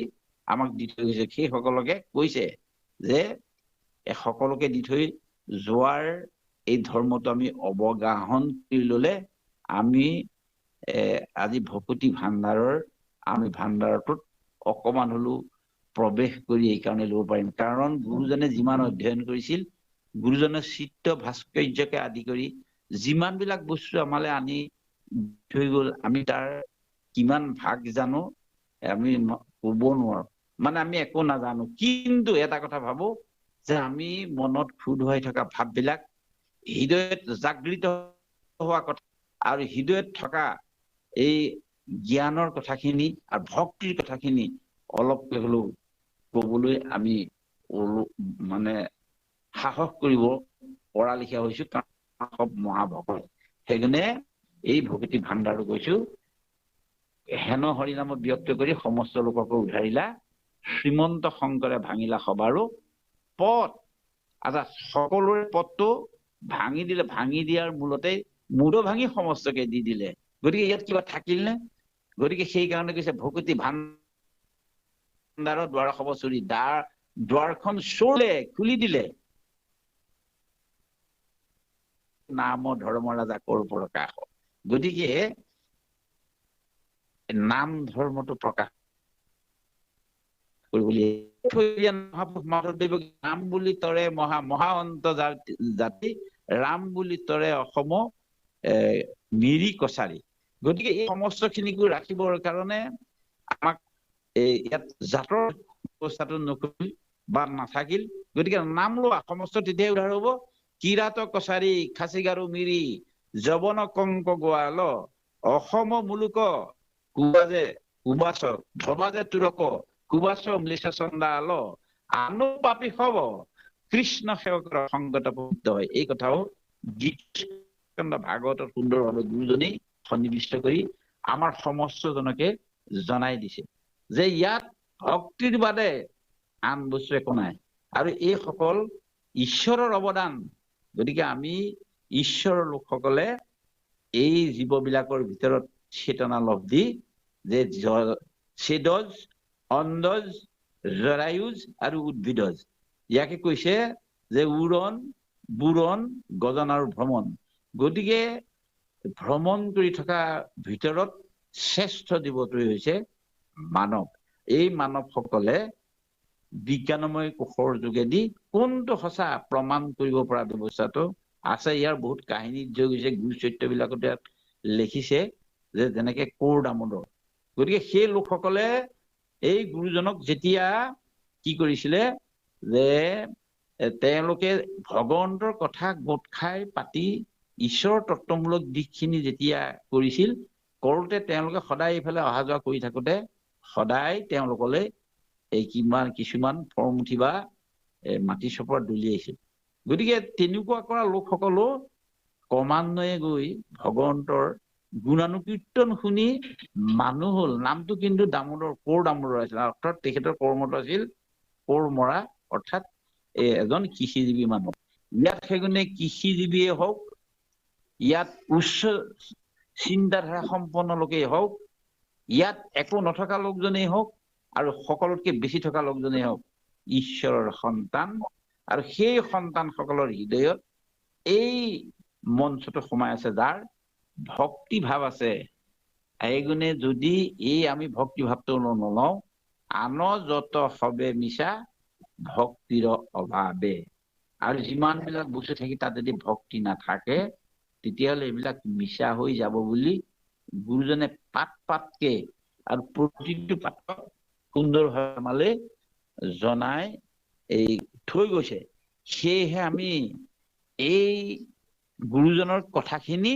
আমাক দি থৈ গৈছে। সেই সকলকে কৈছে যে সকলোকে দি থৈ যোৱাৰ এই ধৰ্মটো আমি অৱগাহন কৰি ললে আমি আজি ভকতি ভাণ্ডাৰৰ আমি ভাণ্ডাৰটোত অকমান হলেও প্ৰৱেশ কৰি এই কাৰণে ল'ব পাৰিম। কাৰণ গুৰুজনে যিমান অধ্যয়ন কৰিছিল, গুৰুজনে চিত্ৰ ভাস্কৰ্যকে আদি কৰি যিমান বিলাক বস্তু আমালে আনি থৈ গ'ল, আমি তাৰ কিমান ভাগ জানো আমি ক'ব নোৱাৰো। মানে আমি একো নাজানো, কিন্তু এটা কথা ভাবো যে আমি মনত ক্ষুদ হৈ থকা ভাববিলাক হৃদয়ত জাগৃত হোৱা কথা আৰু হৃদয়ত থকা এই জ্ঞানৰ কথাখিনি আৰু ভক্তিৰ কথাখিনি অলপকে হলেও ক'বলৈ আমি মানে সাহস কৰিব পৰা লিখীয়া হৈছো, কাৰণ সব মহাভকত। সেইকাৰণে এই ভকতি ভাণ্ডাৰটো কৈছো, হেন হৰিনাম ব্যক্ত কৰি সমস্ত লোকক উদ্ধাৰিলা, শ্ৰীমন্ত শংকৰে ভাঙিলা সবাৰো পথ। আচ্ছা, সকলোৰে পথটো ভাঙি দিলে, ভাঙি দিয়াৰ মূলতে মূৰ ভাঙি সমস্তকে দি দিলে। গতিকে ইয়াত কিবা থাকিল নে? গতিকে সেইকাৰণে কৈছে ভকতি ভাণ্ডাৰৰ দ্বাৰ খবৰ চুৰি, দুৱাৰখন চোৰলে খুলি দিলে, নাম ধৰ্ম ৰাজা কৰ প্ৰকাশ। গতিকে নাম ধৰ্মটো প্ৰকাশ কৰিবলৈ মাধৱদেৱক নাম বুলি তৰে মহা অন্ত জাতি, ৰাম বুলি তৰে অসম মিৰি কছাৰী। গতিকে এই সমস্ত খিনিকো ৰাখিবৰ কাৰণে আমাক ইয়াত জাতৰ ব্যৱস্থাটো নকৰিল বা নাথাকিল। গতিকে নাম লোৱা সমস্ত তেতিয়াই উদ্ধাৰ হব। কিৰাত কছাৰী খাচীগাৰু মিৰি যবন কংক গোৱাল, অসম মুলুক কুবাজে কুবাচ ধবাজে তুৰক, কুবাচ মৃষ চন্দাল, আনু পাপী হব কৃষ্ণ সেৱকৰ সংগত পবিত্ৰ হয়। এই কথাও গীত ভাগৱতৰ সুন্দৰভাৱে গুৰুজনেই সন্নিৱিষ্ট কৰি আমাৰ সমস্ত জনকে জনাই দিছে যে ইয়াত ভক্তিৰ বাদে আন বস্তু একো নাই। আৰু এইসকল ঈশ্বৰৰ অৱদান। গতিকে আমি ঈশ্বৰৰ লোকসকলে এই জীৱবিলাকৰ ভিতৰত চেতনা লব্ধি যে ছেদজ, অন্দজ, জৰায়ুজ আৰু উদ্ভিদজ, ইয়াকে কৈছে যে উৰণ, বুৰণ, গজন আৰু ভ্ৰমণ। গতিকে ভ্ৰমণ কৰি থকা ভিতৰত শ্ৰেষ্ঠ জীৱটোৱে হৈছে মানৱ। এই মানৱসকলে বিজ্ঞানময় কোষৰ যোগেদি কোনটো সঁচা প্ৰমাণ কৰিব পৰা ব্যৱস্থাটো আছে। ইয়াৰ বহুত কাহিনীত যোগ হৈছে, গুৰু চৰিত্ৰবিলাকতে লিখিছে যে যেনেকে কোৰ দামোদৰ। গতিকে সেই লোকসকলে এই গুৰুজনক যেতিয়া কি কৰিছিলে যে তেওঁলোকে ভগৱন্তৰ কথা গোট খাই পাতি ঈশ্বৰ তত্ত্বমূলক দিশখিনি যেতিয়া কৰিছিল, কৰোঁতে তেওঁলোকে সদায় এইফালে অহা যোৱা কৰি থাকোঁতে সদায় তেওঁলোকলৈ এই কিছুমান ফৰমুঠি বা মাটি চপৰা দলিয়াইছিল। গতিকে তেনেকুৱা কৰা লোকসকলো ক্ৰমান্বয়ে গৈ ভগৱন্তৰ গুণানুকীৰ্তন শুনি মানুহ হ'ল। নামটো কিন্তু দামোদৰ, কোৰ দামোদৰ আছিল, অৰ্থাৎ তেখেতৰ কৰ্মটো আছিল কোৰ মৰা, অৰ্থাৎ এজন কৃষিজীৱী মানুহ। ইয়াত সেইগুণে কৃষিজীৱীয়ে হওক, ইয়াত উচ্চ চিন্তাধাৰা সম্পন্ন লোকেই হওক, ইয়াত একো নথকা লোকজনেই হওক, আৰু সকলোতকে বেছি থকা লোকজনেই হওক, ঈশ্বৰৰ সন্তান। আৰু সেই সন্তানসকলৰ হৃদয়ত এই মঞ্চটো সোমাই আছে, যাৰ ভক্তি ভাৱ আছে। এইগুণে যদি এই আমি ভক্তি ভাৱটো নলওঁ, আন যত সবে মিছা ভক্তিৰ অভাৱে। আৰু যিমান বিলাক বস্তু থাকি তাত যদি ভক্তি নাথাকে, তেতিয়াহ'লে এইবিলাক মিছা হৈ যাব বুলি গুৰুজনে পাত পাতকে আৰু প্ৰতিটো পাতক সুন্দৰভাৱে আমালে জনাই এই থৈ গৈছে। সেয়েহে আমি এই গুৰুজনৰ কথাখিনি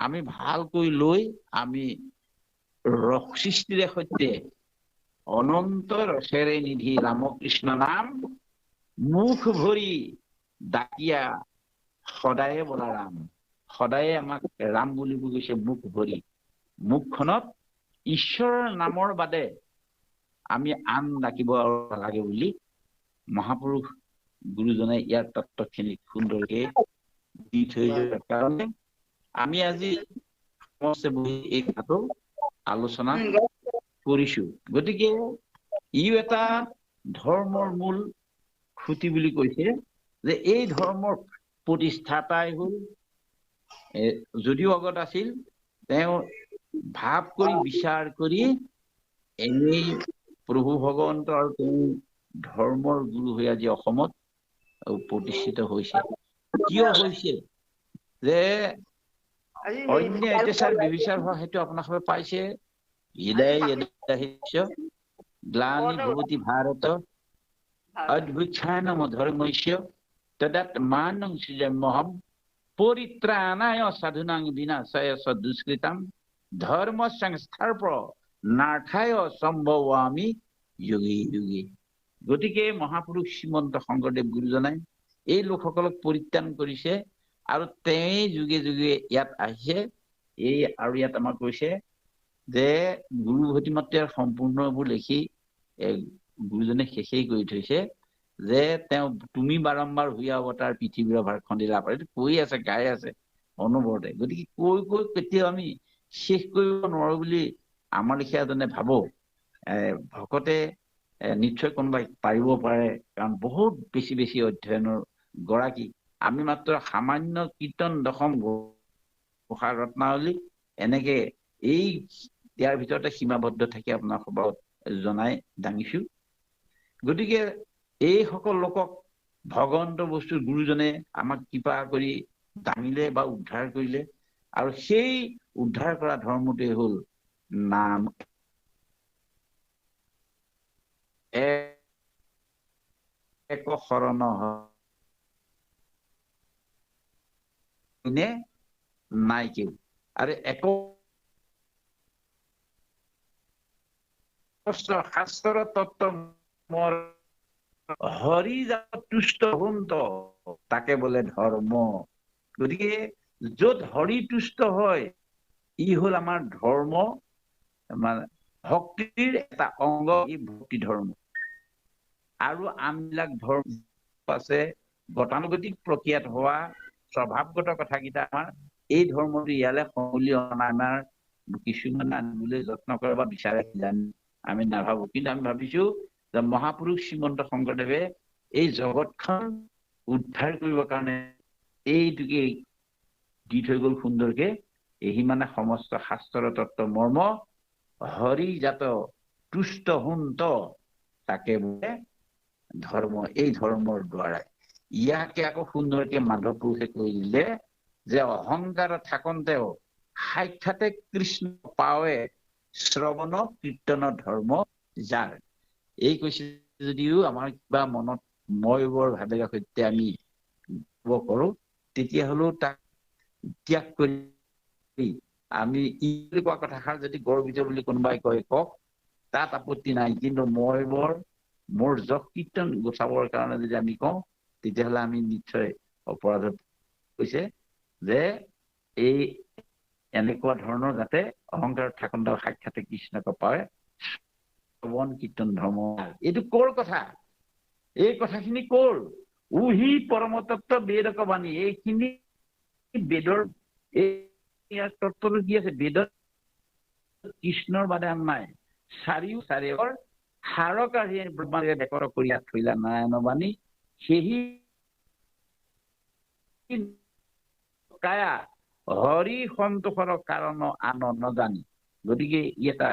আমি ভালকৈ লৈ আমি ৰস সৃষ্টিৰে সৈতে অনন্ত ৰসেৰে নিধি ৰামকৃষ্ণ নাম মুখ ভৰি ডাকিয়া সদায়ে বোলা ৰাম। সদায়ে আমাক ৰাম বুলিব গৈছে মুখ ভৰি। মুখখনত ঈশ্বৰৰ নামৰ বাদে আমি আন ডাকিব লাগে বুলি মহাপুৰুষ গুৰুজনে ইয়াৰ তত্ত্বখিনি সুন্দৰকে দি থৈ যোৱাৰ কাৰণে আমি আজি বহি এই কথাটো আলোচনা কৰিছো। গতিকে ই এটা ধৰ্মৰ মূল খুঁটি বুলি কৈছে, যে এই ধৰ্মৰ প্ৰতিষ্ঠাতাই হ'ল, যদিও আগত আছিল, তেওঁ ভাৱ কৰি বিচাৰ কৰি এনেই প্ৰভু ভগৱন্ত আৰু তেওঁ ধৰ্মৰ গুৰু হৈ আজি অসমত প্ৰতিষ্ঠিত হৈছে। কিয় হৈছে? যে অন্য অত্যাচাৰ বিবিচাৰ হোৱা সেইটো আপোনালোকে পাইছে। হৃদয় গ্লানি ভৱতি ভাৰত অদ্ভুচ্ছানম ধৰ্মস্য তদাত্মানং সৃজম্যহম পৰিত্ৰাণায় সাধুনাং বিনাশায় দুষ্কৃতাম ধৰ্ম সংস্থাৰ্প নাথায় সম্ভৱামি যোগী যোগী। গতিকে মহাপুৰুষ শ্ৰীমন্ত শংকৰদেৱ গুৰুজনাই এই লোকসকলক পৰিত্ৰাণ কৰিছে, আৰু তেওঁই যুগে যুগে ইয়াত আহিছে। এই আৰু ইয়াত আমাক কৈছে যে গুৰু ভতিমাত্ৰে সম্পূৰ্ণবোৰ লিখি গুৰুজনে শেষেই কৰি থৈছে, যে তেওঁ তুমি বাৰম্বাৰ হুইয়া অৱতাৰ পৃথিৱীৰ ভাৰখণ্ডী লাভ, এইটো কৈ আছে, গাই আছে অনবৰতে। গতিকে কৈ কৈ কেতিয়াও আমি শেষ কৰিব নোৱাৰো বুলি আমাৰ লেখীয়া এজনে ভাবো। ভকতে নিশ্চয় কোনোবাই পাৰিব পাৰে, কাৰণ বহুত বেছি বেছি অধ্যয়নৰ গৰাকী। আমি মাত্ৰ সামান্য কীৰ্তন দশম ঘোষা ৰত্নাৱলী এনেকে এই ইয়াৰ ভিতৰতে সীমাবদ্ধ থাকি আপোনাৰ সভাত জনাই দাঙিছো। গতিকে এই সকল লোকক ভগৱন্ত বস্তুৰ গুৰুজনে আমাক কৃপা কৰি দাঙিলে বা উদ্ধাৰ কৰিলে, আৰু সেই উদ্ধাৰ কৰা ধৰ্মটোৱে হ'ল নাম। এক শৰণ নাই কেউ, আৰু এক শাস্ত্ৰৰ তত্ত্ব মোৰ হৰি যাত তুষ্ট হুন্ত তাকে বোলে ধৰ্ম। গতিকে য'ত হৰি তুষ্ট হয়, ই হ'ল আমাৰ ধৰ্ম, মানে ভক্তিৰ এটা অংগ, ই ভক্তি ধৰ্ম। আৰু আনবিলাক ধৰ্ম আছে গতানুগতিক প্ৰক্ৰিয়াত হোৱা স্বভাৱগত কথাকেইটা আমাৰ এই ধৰ্মটো ইয়ালৈ সংলি অনা আমাৰ কিছুমান আনিবলৈ যত্ন কৰে বা বিচাৰে, আমি নাভাবো। কিন্তু আমি ভাবিছো যে মহাপুৰুষ শ্ৰীমন্ত শংকৰদেৱে এই জগতখন উদ্ধাৰ কৰিবৰ কাৰণে এইটোকে দি থৈ গ'ল সুন্দৰকে। এই মানে সমস্ত শাস্ত্ৰৰ তত্ত্ব মৰ্ম হৰি জাত তুষ্ট হুন্ত তাকে বোলে ধৰ্ম। এই ধৰ্মৰ দ্বাৰাই ইয়াকে আকৌ সুন্দৰকে মাধৱ পুৰুষে কৈ দিলে যে অহংকাৰ থাকন্তেও সাক্ষাতে কৃষ্ণ পাৱে শ্ৰৱণ কীৰ্তন ধৰ্ম যাৰ। এই কৈছে যদিও আমাৰ কিবা মনত মই বৰ ভাবেৰে সৈতে আমি কৰো, তেতিয়াহলেও তাক ত্যাগ কৰি আমি ই কোৱা কথাষাৰ যদি গৰ্বিত বুলি কোনোবাই কয় কওক, তাত আপত্তি নাই। কিন্তু মই মোৰ যশ কীৰ্তন গুচাবৰ কাৰণে যদি আমি কওঁ, তেতিয়াহ'লে আমি নিশ্চয় অপৰাধত কৈছে যে এই এনেকুৱা ধৰণৰ যাতে অহংকাৰ থাকোঁতে সাক্ষাতে কৃষ্ণক পায় শ্ৰৱণ কীৰ্তন ধৰ্ম। এইটো কৰ কথা? এই কথাখিনি কৰ? উহি পৰমতত্ত্ব বেদক বাণী। এইখিনি বেদৰ এই তত্ত্বটো কি আছে? বেদত কৃষ্ণৰ বাদে আন নাই। চাৰিওৰ হাৰকাৰী ব্ৰহ্মাৰে বেকৰ কৰিয়া থৈলা নাৰায়ণ বাণী। সেহি কায়া হৰি সন্তোষৰ কাৰণ আন নজানি। গতিকে ই এটা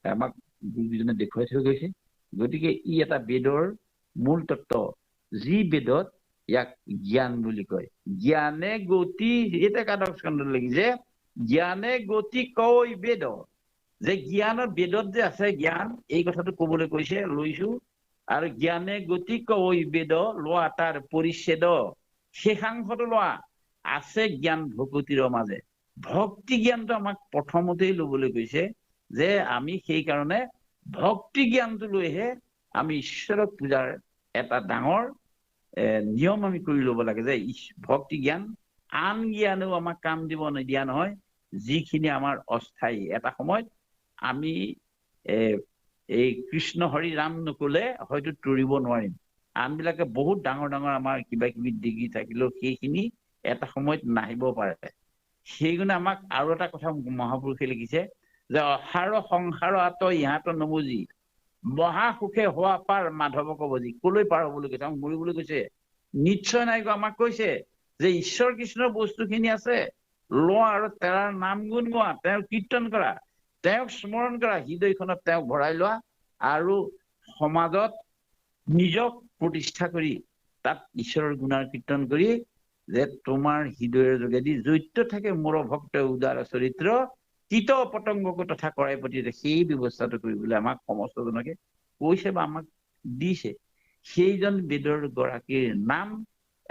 আমাক গুৰুজনে দেখুৱাই থৈ গৈছে। গতিকে ই এটা বেদৰ মূল তত্ত্ব, যি বেদত ইয়াক জ্ঞান বুলি কয়। জ্ঞানে গতি, এটা একাদশ স্কন্ধত লিখিছে, জ্ঞানে গতি কৈ বেদ। যে জ্ঞানৰ বেদত যে আছে জ্ঞান, এই কথাটো কবলৈ কৈছে, লৈছো। আৰু জ্ঞানে গতি কৈ বেদ লোৱা তাৰ পৰিচ্ছেদ, শেষাংশটো লোৱা আছে জ্ঞান ভকতিৰ মাজে। ভক্তি জ্ঞানটো আমাক প্ৰথমতেই লবলৈ কৈছে, যে আমি সেইকাৰণে ভক্তি জ্ঞানটো লৈহে আমি ঈশ্বৰক পূজাৰ এটা ডাঙৰ নিয়ম আমি কৰি ল'ব লাগে, যে ভক্তি জ্ঞান। আন জ্ঞানেও আমাক কাম দিব নিদিয়া নহয়, যিখিনি আমাৰ অস্থায়ী। এটা সময়ত আমি এই কৃষ্ণ হৰি ৰাম নকলে হয়তো তৰিব নোৱাৰিম। আনবিলাকে বহুত ডাঙৰ ডাঙৰ আমাৰ কিবা কিবি ডিগ্ৰী থাকিলেও সেইখিনি এটা সময়ত নাহিব পাৰে। সেইকাৰণে আমাক আৰু এটা কথা মহাপুৰুষে লিখিছে, যে অসাৰ সংসাৰ আত ইহাত নবুজি, মহা সুখে হোৱা পাৰ মাধৱক বজি। কলৈ পাৰ হবলৈ কৈছে? আমাক মৰিবলৈ কৈছে? নিশ্চয় নাই। আমাক কৈছে যে ঈশ্বৰ কৃষ্ণৰ বস্তুখিনি আছে, লোৱা আৰু তেওঁৰ নাম গুণ গোৱা, তেওঁৰ কীৰ্তন কৰা, তেওঁক স্মৰণ কৰা, হৃদয়খনত তেওঁক ভৰাই লোৱা, আৰু সমাজত নিজক প্ৰতিষ্ঠা কৰি তাত ঈশ্বৰৰ গুণাৰ কীৰ্তন কৰি, যে তোমাৰ হৃদয়ৰ যোগেদি জৈত্য থাকে মোৰ ভক্ত উদাৰ চৰিত্ৰ, কীট পতংগকো তথা কৰাই প্ৰতি, সেই ব্যৱস্থাটো কৰিবলৈ আমাক সমস্তজনকে কৈছে বা আমাক দিছে। সেইজন বেদৰ গৰাকীৰ নাম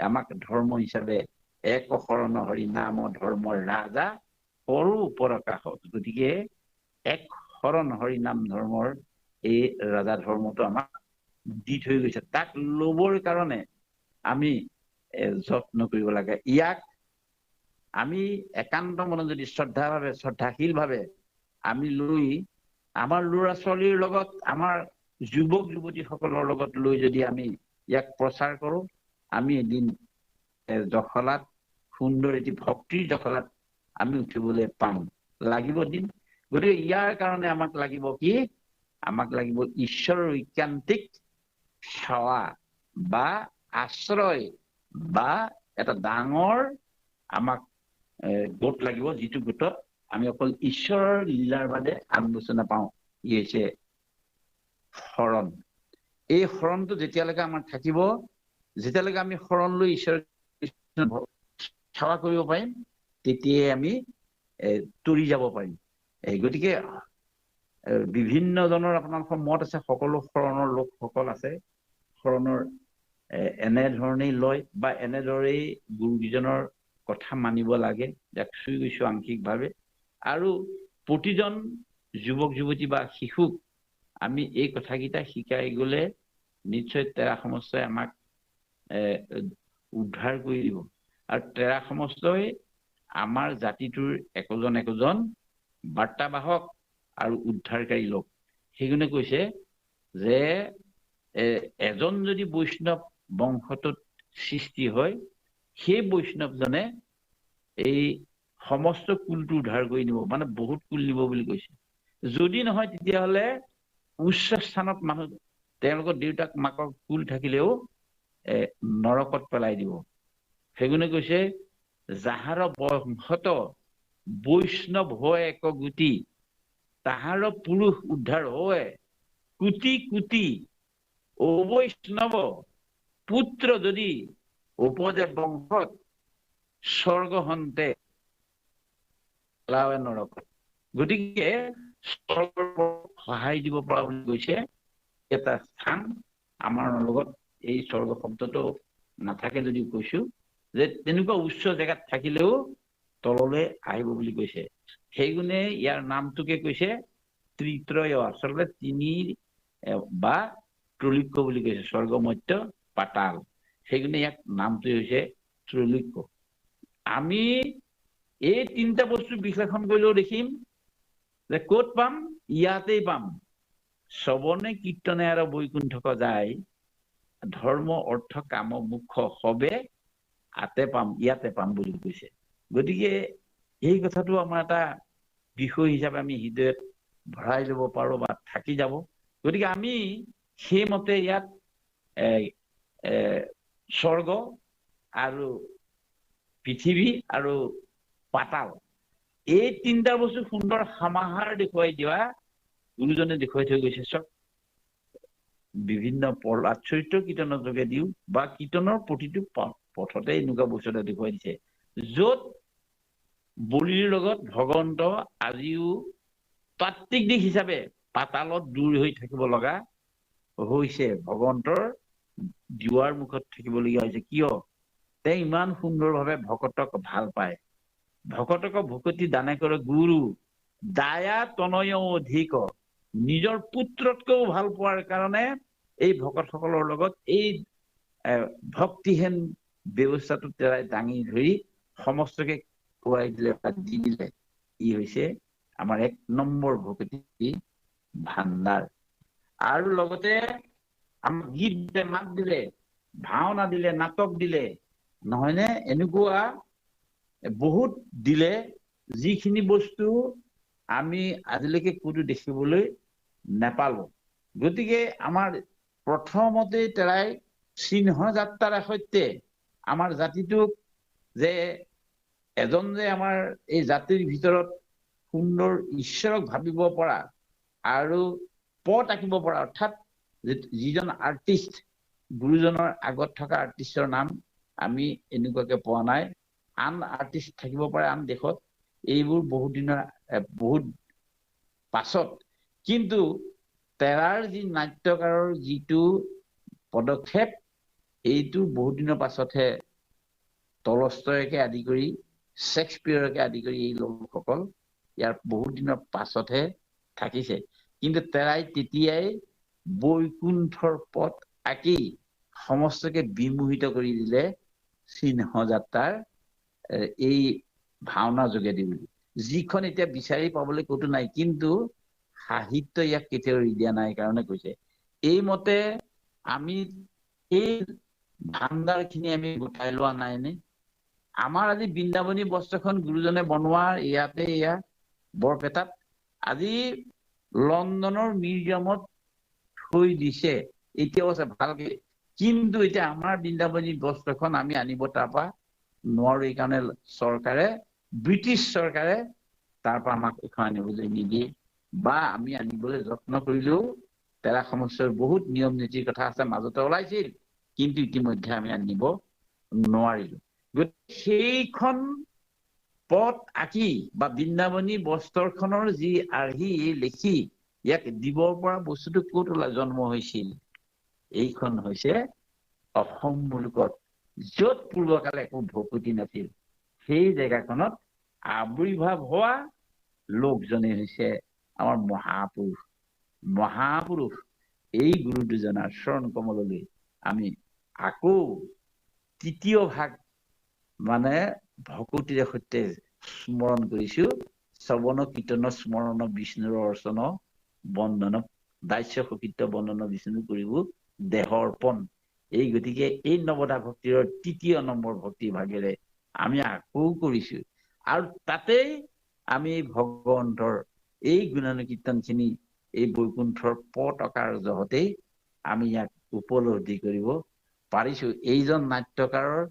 আমাক ধৰ্ম হিচাপে এক শৰণ হৰি নাম ধৰ্মৰ ৰাজা সৰু পৰকাশত। গতিকে এক শৰণ হৰি নাম ধৰ্মৰ এই ৰাজা ধৰ্মটো আমাক দি থৈ গৈছে। তাক লবৰ কাৰণে আমি যত্ন কৰিব লাগে। ইয়াক আমি একান্ত মনত যদি শ্ৰদ্ধাশীল ভাৱে আমি লৈ আমাৰ ল'ৰা ছোৱালীৰ লগত, আমাৰ যুৱক যুৱতীসকলৰ লগত লৈ যদি আমি ইয়াক প্ৰচাৰ কৰো, আমি এদিন জখলাত, সুন্দৰ এটি ভক্তিৰ জখলাত আমি উঠিবলৈ পাম। লাগিব দিন। গতিকে ইয়াৰ কাৰণে আমাক লাগিব কি? আমাক লাগিব ঈশ্বৰৰ ঐকান্তিক সেৱা বা আশ্ৰয়, বা এটা ডাঙৰ আমাক গোট লাগিব, যিটো গোটত আমি অকল ঈশ্বৰৰ লীলাৰ বাদে আলোচনা পাওঁ। ই হৈছে শৰণ। এই শৰণটো যেতিয়ালৈকে আমাৰ থাকিব, যেতিয়ালৈকে আমি শৰণ লৈ ঈশ্বৰ সেৱা কৰিব পাৰিম, তেতিয়াই আমি তৰি যাব পাৰিম। গতিকে বিভিন্ন জনৰ আপোনালোকৰ মত আছে, সকলো শৰণৰ লোকসকল আছে, শৰণৰ এনেধৰণেই লয় বা এনেদৰেই গুৰুকেইজনৰ কথা মানিব লাগে, যাক চুই গৈছো আংশিকভাৱে। আৰু প্ৰতিজন যুৱক যুৱতী বা শিশুক আমি এই কথাকেইটা শিকাই গলে নিশ্চয় তেৰা সমস্তই আমাক উদ্ধাৰ কৰি দিব। আৰু তেৰা সমস্তই আমাৰ জাতিটোৰ একোজন একোজন বাৰ্তাবাহক আৰু উদ্ধাৰকাৰী লোক। সেইকাৰণে কৈছে যে এজন যদি বৈষ্ণৱ বংশটোত সৃষ্টি হয়, সেই বৈষ্ণৱজনে এই সমস্ত কুলটো উদ্ধাৰ কৰি নিব, মানে বহুত কুল নিব বুলি কৈছে। যদি নহয় তেতিয়াহ'লে উচ্চ স্থানত মানুহ, তেওঁলোকৰ দেউতাক মাকৰ কুল থাকিলেও নৰকত পেলাই দিব। সেইকাৰণে কৈছে, যাহাৰ বংশত বৈষ্ণৱ হয় এক গুটি, তাহাৰ পুৰুষ উদ্ধাৰ হয় কোটি কোটি। অবৈষ্ণৱ পুত্ৰ যদি উপজে বংশত, স্বৰ্গ হন্তে পেলাৱে নৰকত। গতিকে স্বৰ্গৰ সহায় দিব পৰা বুলি কৈছে এটা স্থান আমাৰ লগত। এই স্বৰ্গ শব্দটো নাথাকে যদিও কৈছো, যে তেনেকুৱা উচ্চ জেগাত থাকিলেও তললৈ আহিব বুলি কৈছে। সেইগুণে ইয়াৰ নামটোকে কৈছে ত্ৰিত্ৰয়, আচলতে তিনি বা ত্ৰৈলোক্য বুলি কৈছে, স্বৰ্গ মৰ্ত্য পাতাল। সেইগুণে ইয়াক নামটো হৈছে ত্ৰৈলোক্য। আমি এই তিনিটা বস্তু বিশ্লেষণ কৰিলেও দেখিম যে ক'ত পাম, ইয়াতেই পাম। শ্ৰৱণে কীৰ্তনে আৰু বৈকুণ্ঠক যায়, ধৰ্ম অৰ্থ কাম মুখ্য হবে আতে পাম, ইয়াতে পাম বুলি কৈছে। গতিকে এই কথাটো আমাৰ এটা বিষয় হিচাপে আমি হৃদয়ত ভৰাই ল'ব পাৰোঁ বা থাকি যাব। গতিকে আমি সেইমতে ইয়াত স্বৰ্গ আৰু পৃথিৱী আৰু পাতাল, এই তিনিটা বস্তু সুন্দৰ সমাহাৰ দেখুৱাই দিয়া গুৰুজনে দেখুৱাই থৈ গৈছে। চব বিভিন্ন প্ৰহ্লাদ চৰিত্ৰ কীৰ্তনৰ যোগেদিও বা কীৰ্তনৰ প্ৰতিটো পথতে এনেকুৱা বস্তু এটা দেখুৱাই দিছে, য'ত বলিৰ লগত ভগৱন্ত আজিও তাত্ত্বিক দিশ হিচাপে পাতালত দূৰ হৈ থাকিব লগা হৈছে, ভগৱন্তৰ দুৱাৰ মুখত থাকিবলগীয়া হৈছে। কিয়? তেওঁ ইমান সুন্দৰভাৱে ভকতক ভাল পায়। ভকতক ভকতি দানে কৰে গুৰু, দায়া তনয় অধিক। নিজৰ পুত্ৰতকৈও ভাল পোৱাৰ কাৰণে এই ভকতসকলৰ লগত এই ভক্তিহেন ব্যৱস্থাটো তেৰাই দাঙি ধৰি সমস্তকে খুৱাই দিলে বা দি দিলে। ই হৈছে আমাৰ 1 নম্বৰ ভকতি ভাণ্ডাৰ। আৰু লগতে আমাক গীত দিলে, মাত দিলে, ভাওনা দিলে, নাটক দিলে, নহয়নে? এনেকুৱা বহুত দিলে, যিখিনি বস্তু আমি আজিলৈকে কোনো দেখিবলৈ নাপালো। গতিকে আমাৰ প্ৰথমতেই তেৰাই সিংহ যাত্ৰাৰ সৈতে আমাৰ জাতিটোক যে এজন যে আমাৰ এই জাতিৰ ভিতৰত সুন্দৰ ঈশ্বৰক ভাবিব পৰা আৰু পথ আঁকিব পৰা, অৰ্থাৎ যিজন আৰ্টিষ্ট, গুৰুজনৰ আগত থকা আৰ্টিষ্টৰ নাম আমি এনেকুৱাকে পোৱা নাই। আন আৰ্টিষ্ট থাকিব পাৰে আন দেশত, এইবোৰ বহুত পাছত। কিন্তু তেৰাৰ যি নাট্যকাৰৰ যিটো পদক্ষেপ, এইটো বহুত দিনৰ পাছতহে টলষ্টয়কে আদি কৰি শ্বেক্সপিয়ৰকে আদি কৰি এই লোকসকল ইয়াৰ বহুত দিনৰ পাছতহে থাকিছে। কিন্তু তেৰাই তেতিয়াই বৈকুণ্ঠৰ পথ আঁকি সমস্তকে বিমোহিত কৰি দিলে সিংহ যাত্ৰাৰ এই ভাওনা যোগেদি বুলি, যিখন এতিয়া বিচাৰি পাবলৈ ক'তো নাই। কিন্তু সাহিত্য ইয়াক কেতিয়াও এৰি দিয়া নাই কাৰণে কৈছে। এইমতে আমি এই ভাণ্ডাৰখিনি আমি গোটাই লোৱা নাইনে? আমাৰ আজি বৃন্দাবনী বস্ত্ৰখন গুৰুজনে বনোৱাৰ ইয়াতে এয়া বৰপেটাত, আজি লণ্ডনৰ মিউজিয়ামত থৈ দিছে, এতিয়াও আছে ভালকে। কিন্তু এতিয়া আমাৰ বৃন্দাবনী বস্ত্ৰখন আমি আনিব তাৰপৰা নোৱাৰো। এই কাৰণে চৰকাৰে, ব্ৰিটিছ চৰকাৰে তাৰ পৰা আমাক এখন আনিবলৈ নিদিয়ে, বা আমি আনিবলৈ যত্ন কৰিলেও তেৰা সমস্যাৰ বহুত নিয়ম নীতিৰ কথা আছে, মাজতে ওলাইছিল, কিন্তু ইতিমধ্যে আমি আনিব নোৱাৰিলো। গতিকে সেইখন পথ আঁকি বা বৃন্দাবনী বস্ত্ৰখনৰ যি আৰ্হি লিখি ইয়াক দিবৰ পৰা বস্তুটো ক'ত জন্ম হৈছিল? এইখন হৈছে অসম মুলুকত, য'ত পূৰ্বকালে একো ভকতি নাছিল। সেই জেগাখনত আৱিৰ্ভাৱ হোৱা লোকজনেই হৈছে আমাৰ মহাপুৰুষ। মহাপুৰুষ এই গুৰু দুজনাৰ চৰণ কমললৈ আমি আকৌ তৃতীয় ভাগ মানে ভকতিৰে সৈতে স্মৰণ কৰিছো। শ্ৰৱণ কীৰ্তন স্মৰণ বিষ্ণুৰ অৰ্চন বন্দন, দাস্য সকীৰ্ত বন্দন বিষ্ণু কৰিব দেহ অৰ্পণ। এই গতিকে এই নৱদা ভক্তিৰ তৃতীয় নম্বৰ ভক্তি ভাগেৰে আমি আকৌ কৰিছো। আৰু তাতেই আমি ভগৱন্তৰ এই গুণানুকীৰ্তনখিনি এই বৈকুণ্ঠৰ পথ অকাৰ জহতেই আমি ইয়াক উপলব্ধি কৰিব পাৰিছো। এইজন নাট্যকাৰৰ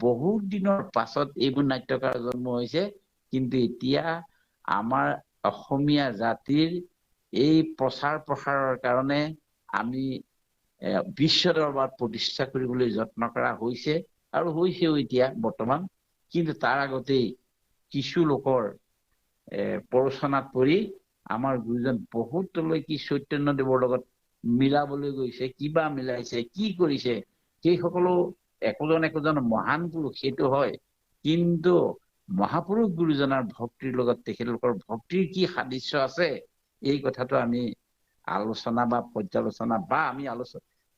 বহুত দিনৰ পাছত এইবোৰ নাট্যকাৰ জন্ম হৈছে, কিন্তু এতিয়া আমাৰ অসমীয়া জাতিৰ এই প্ৰচাৰ প্ৰসাৰৰ কাৰণে আমি বিশ্ব দৰবাৰত প্ৰতিষ্ঠা কৰিবলৈ যত্ন কৰা হৈছে আৰু হৈছেও এতিয়া বৰ্তমান। কিন্তু তাৰ আগতেই কিছু লোকৰ প্ৰৰোচনাত পৰি আমাৰ গুৰুজন বহুতলৈকে চৈতন্যদেৱৰ লগত মিলাবলৈ গৈছে। কিবা মিলাইছে, কি কৰিছে, সেই সকলো একোজন মহান পুৰুষ, সেইটো হয়। কিন্তু মহাপুৰুষ গুৰুজনাৰ ভক্তিৰ লগত তেখেতলোকৰ ভক্তিৰ কি সাদৃশ্য আছে, এই কথাটো আমি আলোচনা বা পৰ্যালোচনা বা আমি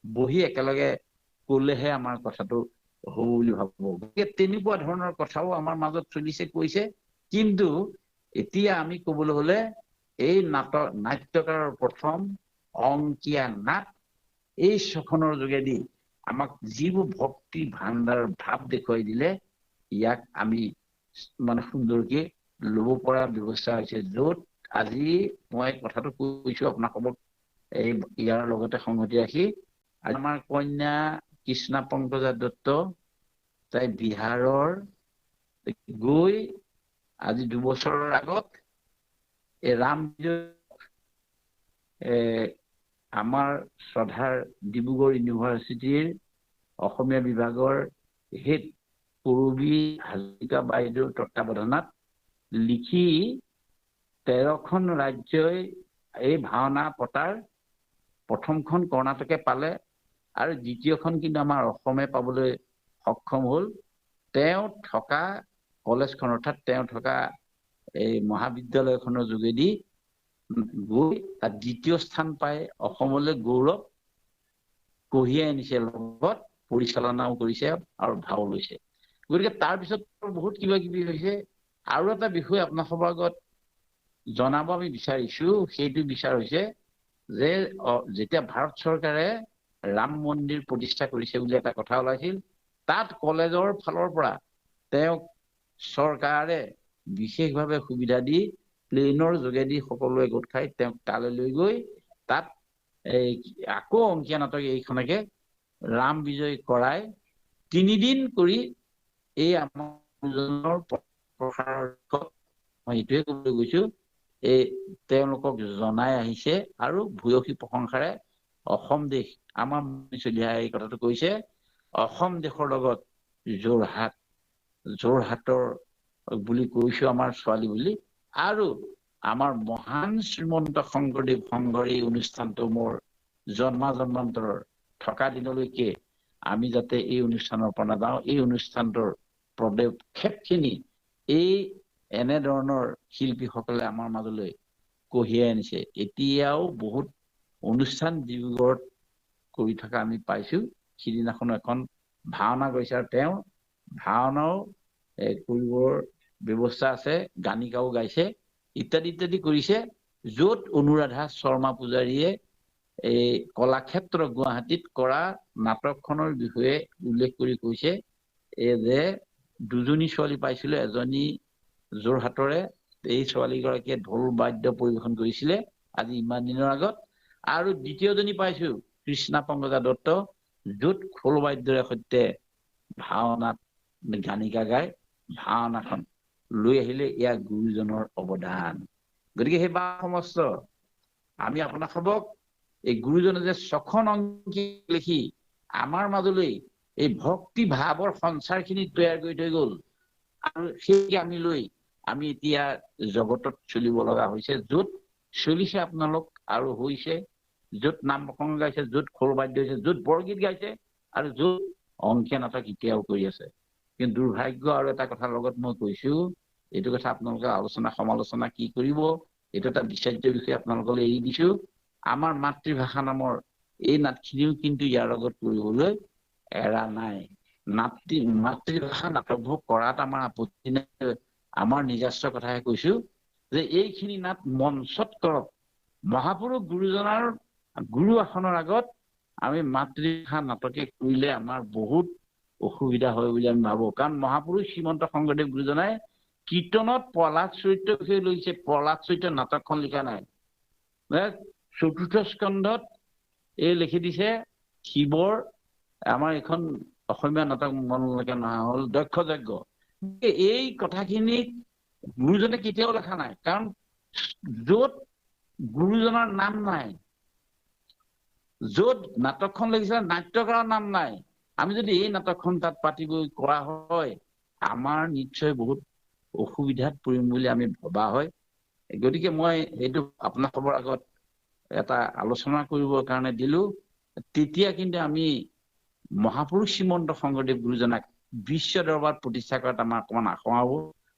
বহি একেলগে কলেহে আমাৰ কথাটো হ'ব বুলি ভাবো। গতিকে তেনেকুৱা ধৰণৰ কথাও আমাৰ মাজত চলিছে, কৈছে। কিন্তু এতিয়া আমি ক'বলৈ হলে এই নাট্যকাৰৰ প্ৰথম অংকীয়া নাট এই ছখনৰ যোগেদি আমাক যিবোৰ ভক্তি ভাণ্ডাৰ ভাৱ দেখুৱাই দিলে ইয়াক আমি মানে সুন্দৰকে ল'ব পৰা ব্যৱস্থা হৈছে, য'ত আজি মই কথাটো কৈছো আপোনালোকক এই ইয়াৰ লগতে সংগতি ৰাখি আমাৰ কন্যা কৃষ্ণা পংকজা দত্ত তাই বিহাৰৰ গৈ আজি 2 বছৰৰ আগত এই ৰাম আমাৰ শ্ৰদ্ধাৰ ডিব্ৰুগড় ইউনিভাৰ্চিটিৰ অসমীয়া বিভাগৰ হেড পূৰবী হাজৰিকা বাইদেউৰ তত্বাৱধানত লিখি 13খন ৰাজ্যই এই ভাওনা পতাৰ প্ৰথমখন কৰ্ণাটকে পালে আৰু দ্বিতীয়খন কিন্তু আমাৰ অসমে পাবলৈ সক্ষম হ'ল। তেওঁ থকা কলেজখন অৰ্থাৎ তেওঁ থকা এই মহাবিদ্যালয়খনৰ যোগেদি গৈ তাত দ্বিতীয় স্থান পাই অসমলৈ গৌৰৱ কঢ়িয়াই আনিছে, লগত পৰিচালনাও কৰিছে আৰু ভাও লৈছে। গতিকে তাৰপিছত বহুত কিবা কিবি হৈছে। আৰু এটা বিষয় আপোনালোকৰ আগত জনাব আমি বিচাৰিছো, সেইটো বিচাৰ হৈছে যে যেতিয়া ভাৰত চৰকাৰে ৰাম মন্দিৰ প্ৰতিষ্ঠা কৰিছে বুলি এটা কথা ওলাইছিল, তাত কলেজৰ ফালৰ পৰা তেওঁক চৰকাৰে বিশেষভাৱে সুবিধা দি প্লেনৰ যোগেদি সকলোৱে গোট খাই তেওঁক তালৈ লৈ গৈ তাত আকৌ অংকীয়া নাটক এইখনকে ৰাম বিজয় কৰাই 3 দিন কৰি এই আমাৰ প্ৰসাৰৰ মই এইটোৱে ক'বলৈ গৈছো, এই তেওঁলোকক জনাই আহিছে আৰু ভূয়সী প্ৰশংসাৰে অসম দেশ আমাৰ চলিহা এই কথাটো কৈছে, অসম দেশৰ লগত যোৰহাটৰ বুলি কৈছো আমাৰ ছোৱালী বুলি। আৰু আমাৰ মহান শ্ৰীমন্ত শংকৰদেৱ সংঘৰ এই অনুষ্ঠানটো মোৰ জন্মান্তৰৰ থকা দিনলৈকে আমি যাতে এই অনুষ্ঠানৰ পৰা নাযাওঁ, এই অনুষ্ঠানটোৰ পদক্ষেপখিনি এই এনেধৰণৰ শিল্পীসকলে আমাৰ মাজলৈ কঢ়িয়াই আনিছে। এতিয়াও বহুত অনুষ্ঠান ডিব্ৰুগড়ত কৰি থকা আমি পাইছো। সিদিনাখন এখন ভাওনা গৈছে আৰু তেওঁ ভাওনাও কৰিবৰ ব্যৱস্থা আছে, গানিকাও গাইছে, ইত্যাদি ইত্যাদি কৰিছে। য'ত অনুৰাধা শৰ্মা পূজাৰীয়ে এই কলাক্ষেত্ৰ গুৱাহাটীত কৰা নাটকখনৰ বিষয়ে উল্লেখ কৰি কৈছে যে 2জনী ছোৱালী পাইছিলে, এজনী যোৰহাটৰে, এই ছোৱালীগৰাকীয়ে ঢোল বাদ্য পৰিৱেশন কৰিছিলে আজি ইমান দিনৰ আগত, আৰু দ্বিতীয়জনী পাইছো কৃষ্ণা পংকজা দত্ত, য'ত খোল বাদ্যৰে সৈতে ভাওনাত গানিকা গাই ভাওনাখন লৈ আহিলে। ইয়াৰ গুৰুজনৰ অৱদান। গতিকে সেই সমস্ত আমি আপোনালোকক এই গুৰুজনে যে 6খন অংকী লিখি আমাৰ মাজলৈ এই ভক্তি ভাৱৰ সঞ্চাৰখিনি তৈয়াৰ কৰি থৈ গ'ল, আৰু সেই আমি লৈ আমি এতিয়া জগতত চলিব লগা হৈছে, য'ত চলিছে আপোনালোক আৰু হৈছে, য'ত নাম প্ৰসংগ গাইছে, য'ত খোল বাদ্য হৈছে, য'ত বৰগীত গাইছে, আৰু য'ত অংকীয়া নাটক এতিয়াও কৰি আছে। কিন্তু দুৰ্ভাগ্য আৰু এটা কথাৰ লগত মই কৈছো, এইটো কথা আপোনালোকে আলোচনা সমালোচনা কি কৰিব, এইটো এটা বিচাৰ্য বিষয় আপোনালোকলৈ এৰি দিছো। আমাৰ মাতৃভাষা নামৰ এই নাটখিনিও কিন্তু ইয়াৰ লগত কৰিবলৈ এৰা নাই। মাতৃভাষা নাটকবোৰ কৰাত আমাৰ আপত্তি নাই, আমাৰ নিজস্ব কথাহে কৈছো যে এইখিনি নাট মঞ্চত কৰক। মহাপুৰুষ গুৰুজনাৰ গুৰু আসনৰ আগত আমি মাতৃভাষা নাটকে কৰিলে আমাৰ বহুত অসুবিধা হয় বুলি আমি ভাবো। কাৰণ মহাপুৰুষ শ্ৰীমন্ত শংকৰদেৱ গুৰুজনাই কীৰ্তনত প্ৰহ্লাদ চৰিত্ৰ বিষয়ে লৈছে, প্ৰহ্লাদ চৰিত্ৰ নাটকখন লিখা নাই। 4ৰ্থ স্কন্ধত এই লিখি দিছে শিৱৰ, আমাৰ এখন অসমীয়া নাটক মনলৈকে নহা হ'ল দক্ষ যজ্ঞ। এই কথাখিনিত গুৰুজনে কেতিয়াও লেখা নাই, কাৰণ য'ত গুৰুজনৰ নাম নাই, য'ত নাটকখন লিখিছে নাট্যকাৰৰ নাম নাই, আমি যদি এই নাটকখন তাত পাতিব কৰা হয় আমাৰ নিশ্চয় বহুত অসুবিধাত পৰিম বুলি আমি ভবা হয়। গতিকে মই এইটো আপোনালোকৰ আগত এটা আলোচনা কৰিবৰ কাৰণে দিলো। তেতিয়া কিন্তু আমি মহাপুৰুষ শ্ৰীমন্ত শংকৰদেৱ গুৰুজনাক বিশ্ব দৰবাৰত প্ৰতিষ্ঠা কৰাত আমাৰ অকণমান আশা হ'ব।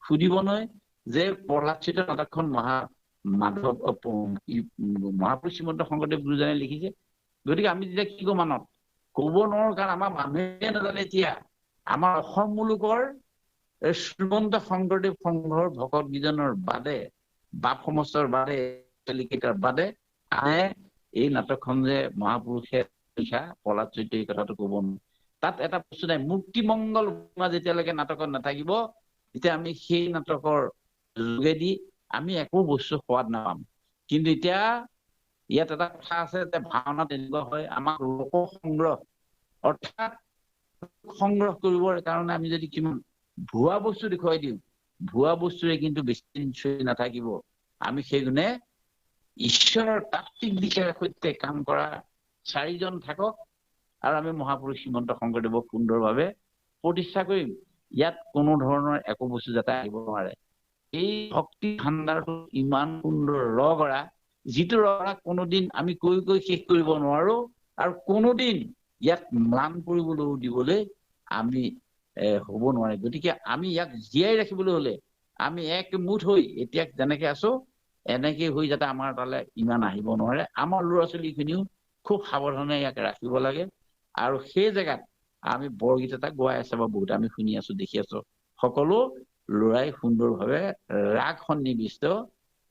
সুধিব নহয় যে প্ৰহ্লাদ চৰিত্ৰ নাটকখন মহাপুৰুষ শ্ৰীমন্ত শংকৰদেৱ গুৰুজনাই লিখিছে। গতিকে আমি তেতিয়া কি কম, মানত ক'ব নোৱাৰো, কাৰণ আমাৰ মানুহে নাজানে। এতিয়া আমাৰ অসম মুলুকৰ শ্ৰীমন্ত শংকৰদেৱ সংঘৰ ভকত গিজনৰ বাদে বাপ সমস্তৰ বাদে কেইটাৰ বাদে আনে এই নাটকখন যে মহাপুৰুষে লিখা প্ৰহ্লাদ চৰিত্ৰ এই কথাটো ক'ব নোৱাৰে। তাত এটা বস্তু নাই, মুক্তিমংগল যেতিয়ালৈকে নাটকত নাথাকিব তেতিয়া আমি সেই নাটকৰ যোগেদি আমি একো বস্তু সোৱাদ নাপাম। কিন্তু এতিয়া ইয়াত এটা কথা আছে যে ভাওনা তেনেকুৱা হয়, আমাক লোক সংগ্ৰহ অৰ্থাৎ সংগ্ৰহ কৰিবৰ কাৰণে আমি যদি কিমান ভুৱা বস্তু দেখুৱাই দিওঁ, ভুৱা বস্তুৰে কিন্তু বেছি দিন চলি নাথাকিব। আমি সেইগুণে ঈশ্বৰৰ তাত্ত্বিক দিশৰ সৈতে কাম কৰা 4জন থাকক আৰু আমি মহাপুৰুষ শ্ৰীমন্ত শংকৰদেৱক সুন্দৰভাৱে প্ৰতিষ্ঠা কৰিম। ইয়াত কোনো ধৰণৰ একো বস্তু যাতে আহিব নোৱাৰে। এই ভক্তি ভাণ্ডাৰটো ইমান সুন্দৰ ৰগৰা, যিটো ৰগৰা কোনোদিন আমি কৈ কৈ শেষ কৰিব নোৱাৰো আৰু কোনোদিন ইয়াক ম্লান কৰিবলৈ দিবলৈ আমি হ'ব নোৱাৰে। গতিকে আমি ইয়াক জীয়াই ৰাখিবলৈ হলে আমি একমুঠ হৈ এতিয়া যেনেকে আছো এনেকে হৈ যাতে আমাৰ তালে ইমান আহিব নোৱাৰে। আমাৰ ল'ৰা ছোৱালীখিনিও খুব সাৱধানে ইয়াক ৰাখিব লাগে। আৰু সেই জেগাত আমি বৰগীত এটা গোৱাই আছে বা বহুত আমি শুনি আছো, দেখি আছো, সকলো ল'ৰাই সুন্দৰভাৱে ৰাগ সন্নিৱিষ্ট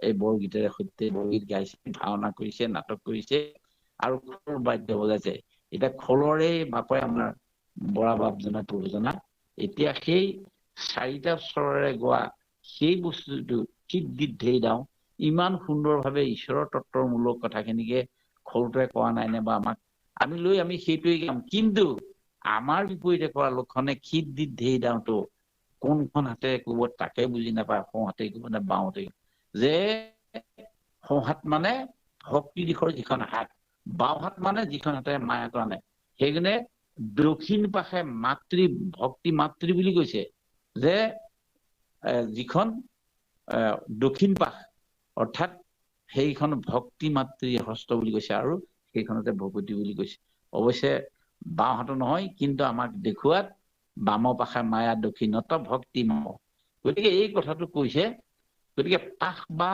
এই বৰগীতেৰে সৈতে বৰগীত গাইছে, ভাওনা কৰিছে, নাটক কৰিছে আৰু খোল বাদ্য বজাইছে। এতিয়া খোলৰে বাপে আমাৰ বৰা বাপজনা পুৰুষজনা এতিয়া সেই 4টা স্বৰেৰে গোৱা সেই বস্তুটো ঠিক গীত ধেই দাওঁ ইমান সুন্দৰভাৱে ঈশ্বৰৰ তত্ত্বমূলক কথাখিনিকে খোলটোৱে কোৱা নাই নে বা আমাক আমি লৈ আমি সেইটোৱে গাম। কিন্তু আমাৰ বিপৰীতে কৰা লোকখনে খিত দি ধেই দাওঁতো কোনখন হাতে ক'ব তাকে বুজি নাপায়, সোঁ হাতে ক'ব নে বাওঁ হাতে, যে সোঁ হাত মানে ভক্তি দিশৰ যিখন হাত, বাওঁ হাত মানে যিখন হাতে মায়াটো আনে। সেইকাৰণে দক্ষিণ পাশে মাতৃ ভক্তি মাতৃ বুলি কৈছে, যে যিখন দক্ষিণ পাশ অৰ্থাৎ সেইখন ভক্তি মাতৃ হস্ত বুলি কৈছে আৰু সেইখনতে ভগৱতী বুলি কৈছে। অৱশ্যে বাওঁ হাতো নহয়, কিন্তু আমাক দেখুৱাত বাম পাশে মায়া দক্ষিণত ভক্তি ম। গতিকে এই কথাটো কৈছে। গতিকে পাশ বা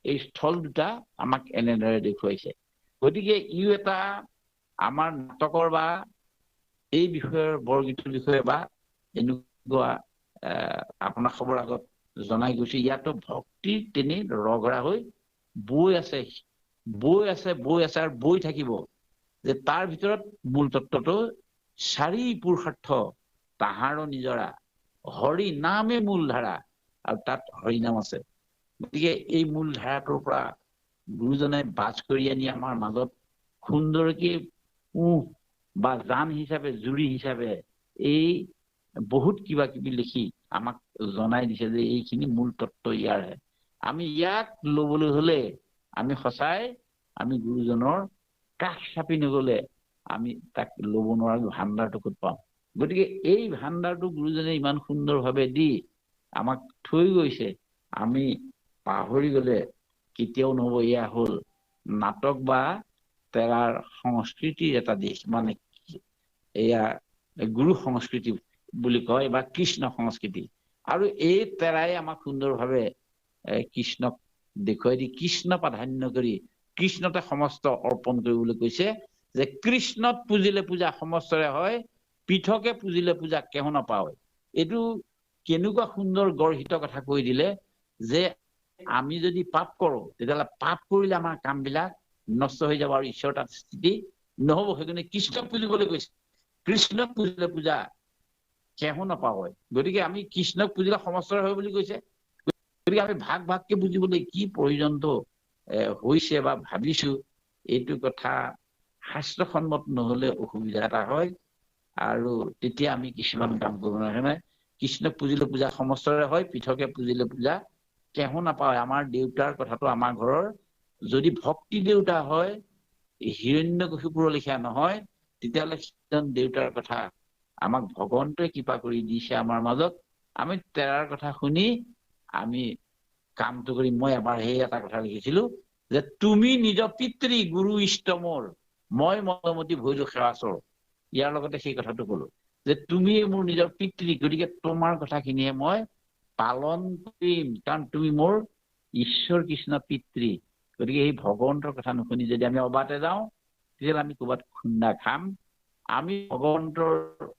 এই স্থল দুটা আমাক এনেদৰে দেখুৱাইছে। গতিকে ইও এটা আমাৰ নাটকৰ বা এই বিষয়ৰ বৰগীতৰ বিষয়ে বা এনেকুৱা আপোনাৰ খবৰ আগত জনাই গৈছে। ইয়াতো ভক্তিৰ তেনে ৰগৰা হৈ বৈ আছে, বৈ আছে, বৈ আছে আৰু বৈ থাকিব। যে তাৰ ভিতৰত মূল তত্ত্বটো 4 পুৰুষাৰ্থ তাহাৰো নিজৰা, হৰি নামে মূল ধাৰা, আৰু তাত হৰিনাম আছে। গতিকে এই মূল ধাৰাটোৰ পৰা গুৰুজনে বাজ কৰি আনি আমাৰ মাজত সুন্দৰকে বা জান হিচাপে জুৰি হিচাপে এই বহুত কিবা কিবি লিখি আমাক জনাই দিছে যে এইখিনি মূল তত্ত্ব ইয়াৰহে। আমি ইয়াক লবলৈ হলে আমি সঁচাই আমি গুৰুজনৰ কাষ চাপি নগলে আমি তাক ল'ব নোৱাৰো, ভাণ্ডাৰটো ক'ত পাওঁ। গতিকে এই ভাণ্ডাৰটো গুৰুজনে ইমান সুন্দৰভাৱে দি আমাক থৈ গৈছে, আমি পাহৰি গলে কেতিয়াও নহব। এয়া হল নাটক বা তেৰাৰ সংস্কৃতিৰ এটা দিশ, মানে এয়া গুৰু সংস্কৃতি বুলি কয় বা কৃষ্ণ সংস্কৃতি। আৰু এই তেৰাই আমাক সুন্দৰভাৱে কৃষ্ণক দেখুৱাই দি কৃষ্ণ প্ৰাধান্য কৰি কৃষ্ণতে সমস্ত অৰ্পণ কৰিবলৈ কৈছে। যে কৃষ্ণত পুজিলে পূজা সমস্তৰে হয়, পৃথকে পুজিলে পূজা কেহু নাপায়। এইটো কেনেকুৱা সুন্দৰ গৰ্হিত কথা কৈ দিলে যে আমি যদি পাপ কৰো তেতিয়াহ'লে পাপ কৰিলে আমাৰ কামবিলাক নষ্ট হৈ যাব আৰু ঈশ্বৰ তাত স্থিতি নহব। সেইকাৰণে কৃষ্ণক পুজিবলৈ কৈছে। কৃষ্ণক পুজিলে পূজা কেহু নাপায়। গতিকে আমি কৃষ্ণক পুজিলে সমস্তৰে হয় বুলি কৈছে। গতিকে আমি ভাগ ভাগকে বুজিবলৈ কি প্ৰয়োজনটো হৈছে বা ভাবিছো, এইটো কথা শাস্ত্ৰসন্মত নহলে অসুবিধা এটা হয়। আৰু তেতিয়া আমি কিছুমান কাম কৰিব নোৱাৰে। কৃষ্ণক পুজিলে পূজা সমস্তৰে হয়, পৃথকে পুজিলে পূজা কেহু নাপায়। আমাৰ দেউতাৰ কথাটো আমাৰ ঘৰৰ যদি ভক্তি দেউতা হয়, হিৰণ্যকশিপুৰৰ লেখীয়া নহয়, তেতিয়াহ'লে সেইজন দেউতাৰ কথা আমাক ভগৱন্তই কৃপা কৰি দিছে আমাৰ মাজত। আমি তেৰাৰ কথা শুনি আমি কামটো কৰি মই এবাৰ সেই এটা কথা লিখিছিলো যে তুমি নিজ পিতৃ গুৰু ইষ্ট মোৰ, মই মনমতি ভৈলো সেৱাচৰ। ইয়াৰ লগতে সেই কথাটো কলো যে তুমি মোৰ নিজৰ পিতৃ, গতিকে তোমাৰ কথাখিনিয়ে মই পালন কৰিম, কাৰণ তুমি মোৰ ঈশ্বৰ কৃষ্ণ পিতৃ। গতিকে এই ভগৱন্তৰ কথা নুশুনি যদি আমি অবাতে যাওঁ তেতিয়াহ'লে আমি ক'ৰবাত খুন্দা খাম। আমি ভগৱন্তৰ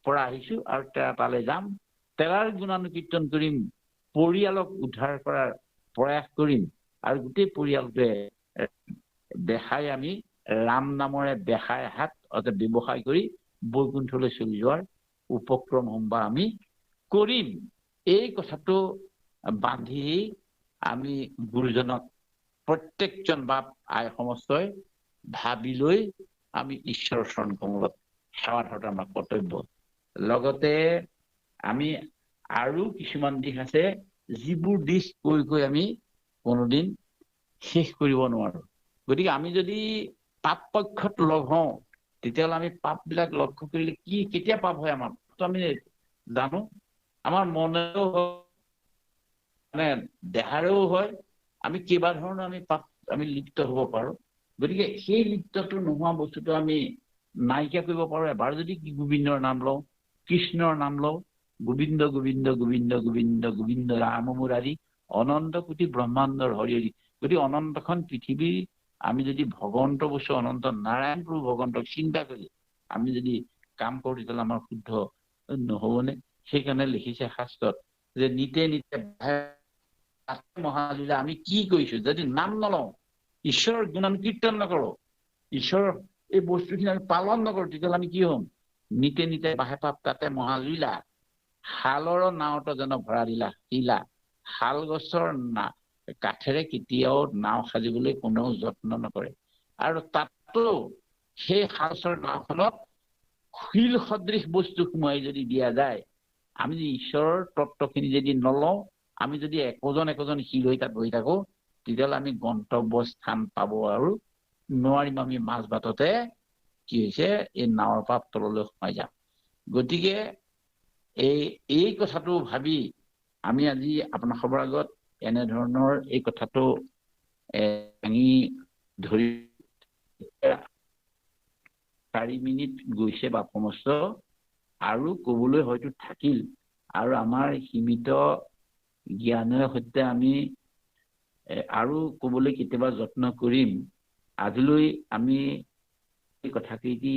পৰা আহিছো আৰু তেৰা তালৈ যাম, তেৰাৰ গুণানুকীৰ্তন কৰিম, পৰিয়ালক উদ্ধাৰ কৰাৰ প্ৰয়াস কৰিম, আৰু গোটেই পৰিয়ালটোৱে দেখাই আমি ৰাম নামৰে দেখাই হাত অৰ্থাৎ ব্যৱসায় কৰি বৈকুণ্ঠলৈ চলি যোৱাৰ উপক্ৰম হ'ম বা আমি কৰিম। এই কথাটো বান্ধি আমি গুৰুজনক প্ৰত্যেকজন বাপ আই সমস্তই ভাবি লৈ আমি ঈশ্বৰৰ চৰণ কমলত সেৱা ধৰাটো আমাৰ কৰ্তব্য। লগতে আমি আৰু কিছুমান দিশ আছে যিবোৰ দিশ কৈ আমি কোনোদিন শেষ কৰিব নোৱাৰো। গতিকে আমি যদি পাপ পক্ষত লগ হওঁ তেতিয়াহ'লে আমি পাপবিলাক লক্ষ্য কৰিলে কি কেতিয়া পাপ হয় আমাৰ আমি জানো। আমাৰ মনেও মানে দেহাৰেও হয়, আমি কেইবা ধৰণৰ আমি পাপ আমি লিপ্ত হ'ব পাৰো। গতিকে সেই লিপ্তটো নোহোৱা বস্তুটো আমি নাইকিয়া কৰিব পাৰো এবাৰ যদি গোবিন্দৰ নাম লওঁ, কৃষ্ণৰ নাম লওঁ, গোবিন্দ গোবিন্দ গোবিন্দ গোবিন্দ গোবিন্দ ৰাম মুৰাৰী অনন্ত কোটি ব্ৰহ্মাণ্ডৰ হৰি হৰি। গতিকে অনন্তখন পৃথিৱীৰ আমি যদি ভগৱন্ত বস্তু অনন্ত নাৰায়ণ প্ৰভু ভগৱন্তক চিন্তা কৰি আমি যদি কাম কৰোঁ তেতিয়াহ'লে আমাৰ শুদ্ধ নহ'বনে? সেইকাৰণে লিখিছে শাস্ত্ৰত যে নিতে নিতে মহালীলা আমি কি কৰিছো যদি নাম নলওঁ, ঈশ্বৰৰ গুণানুকীৰ্তন নকৰোঁ, ঈশ্বৰৰ এই বস্তুখিনি আমি পালন নকৰোঁ, তেতিয়াহ'লে আমি কি হ'ম? নিতে নিতে বাহে পাপ তাতে মহালীলা, শালৰ নাৱত যেন ভৰা দিলা শিলা। শাল গছৰ কাঠেৰে কেতিয়াও নাও সাজিবলৈ কোনেও যত্ন নকৰে, আৰু তাতো সেই শাল গছৰ নাওখনত শিল সদৃশ বস্তু সোমাই যদি দিয়া যায়, আমি যদি ঈশ্বৰৰ তত্ত্বখিনি যদি নলওঁ, আমি যদি একোজন শিল হৈ তাত বহি থাকো, তেতিয়াহ'লে আমি গন্তব্য স্থান পাব আৰু নোৱাৰিম। আমি মাজ বাটতে কি হৈছে এই নাৱৰ পৰা তললৈ সোমাই যাম। গতিকে এই কথাটো ভাবি আমি আজি আপোনাৰ সবৰ আগত এনেধৰণৰ এই কথাটো দাঙি ধৰি 4 মিনিট গৈছে বা সমস্ত আৰু ক'বলৈ হয়তো থাকিল, আৰু আমাৰ সীমিত জ্ঞানৰ সৈতে আমি আৰু ক'বলৈ কেতিয়াবা যত্ন কৰিম। আজিলৈ আমি এই কথাকেইটি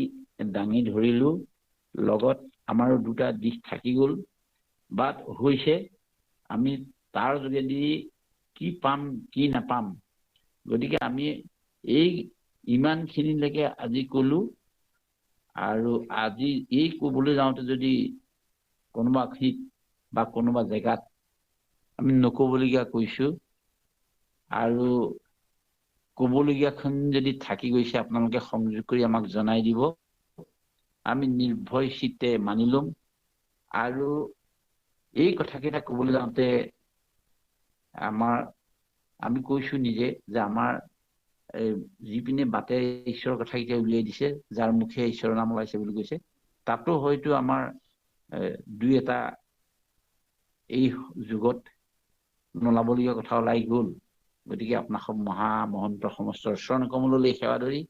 দাঙি ধৰিলো, লগত আমাৰো দুটা দিশ থাকি গ'ল বা হৈছে, আমি তাৰ যোগেদি কি পাম কি নাপাম। গতিকে আমি এই ইমানখিনিলৈকে আজি ক'লো, আৰু আজি এই ক'বলৈ যাওঁতে যদি কোনোবা খিনিত বা কোনোবা জেগাত আমি নক'বলগীয়া কৈছো, আৰু ক'বলগীয়াখন যদি থাকি গৈছে আপোনালোকে সংযোগ কৰি আমাক জনাই দিব, আমি নিৰ্ভয় চিত্তে মানি ল'ম। আৰু এই কথাকেইটা ক'বলৈ যাওঁতে আমি কৈছো নিজে যে আমাৰ যিপিনে বাটে ঈশ্বৰৰ কথাকেইটা উলিয়াই দিছে, যাৰ মুখে ঈশ্বৰৰ নাম ওলাইছে বুলি কৈছে, তাতো হয়তো আমাৰ দুই এটা এই যুগত নলাবলগীয়া কথা ওলাই গ'ল। গতিকে আপোনাক মহামহন্ত সমস্তৰ চৰণ কমললৈ সেৱা ধৰি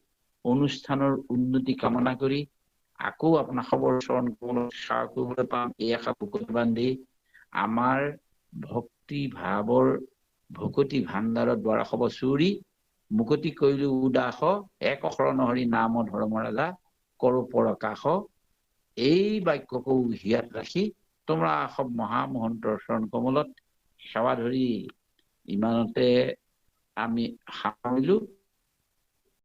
অনুষ্ঠানৰ উন্নতি কামনা কৰি আকৌ আপোনাক খবৰ চৰণ কমলত সেৱা কৰিবলৈ পাম এই আশা বুকুত বান্ধি আমাৰ ভক্তি ভাৱৰ ভকতি ভাণ্ডাৰত দুৱাৰ খবৰ চুৰি মুকতি কৰিলো উদাস এক শৰণ হৰি নাম ধৰ্ম ৰাজা কৰো পৰকাশ। এই বাক্যকো হিয়াত ৰাখি তোমৰা সব মহামহন্তৰ চৰণ কমলত সেৱা ধৰি ইমানতে আমি সামৰিলো।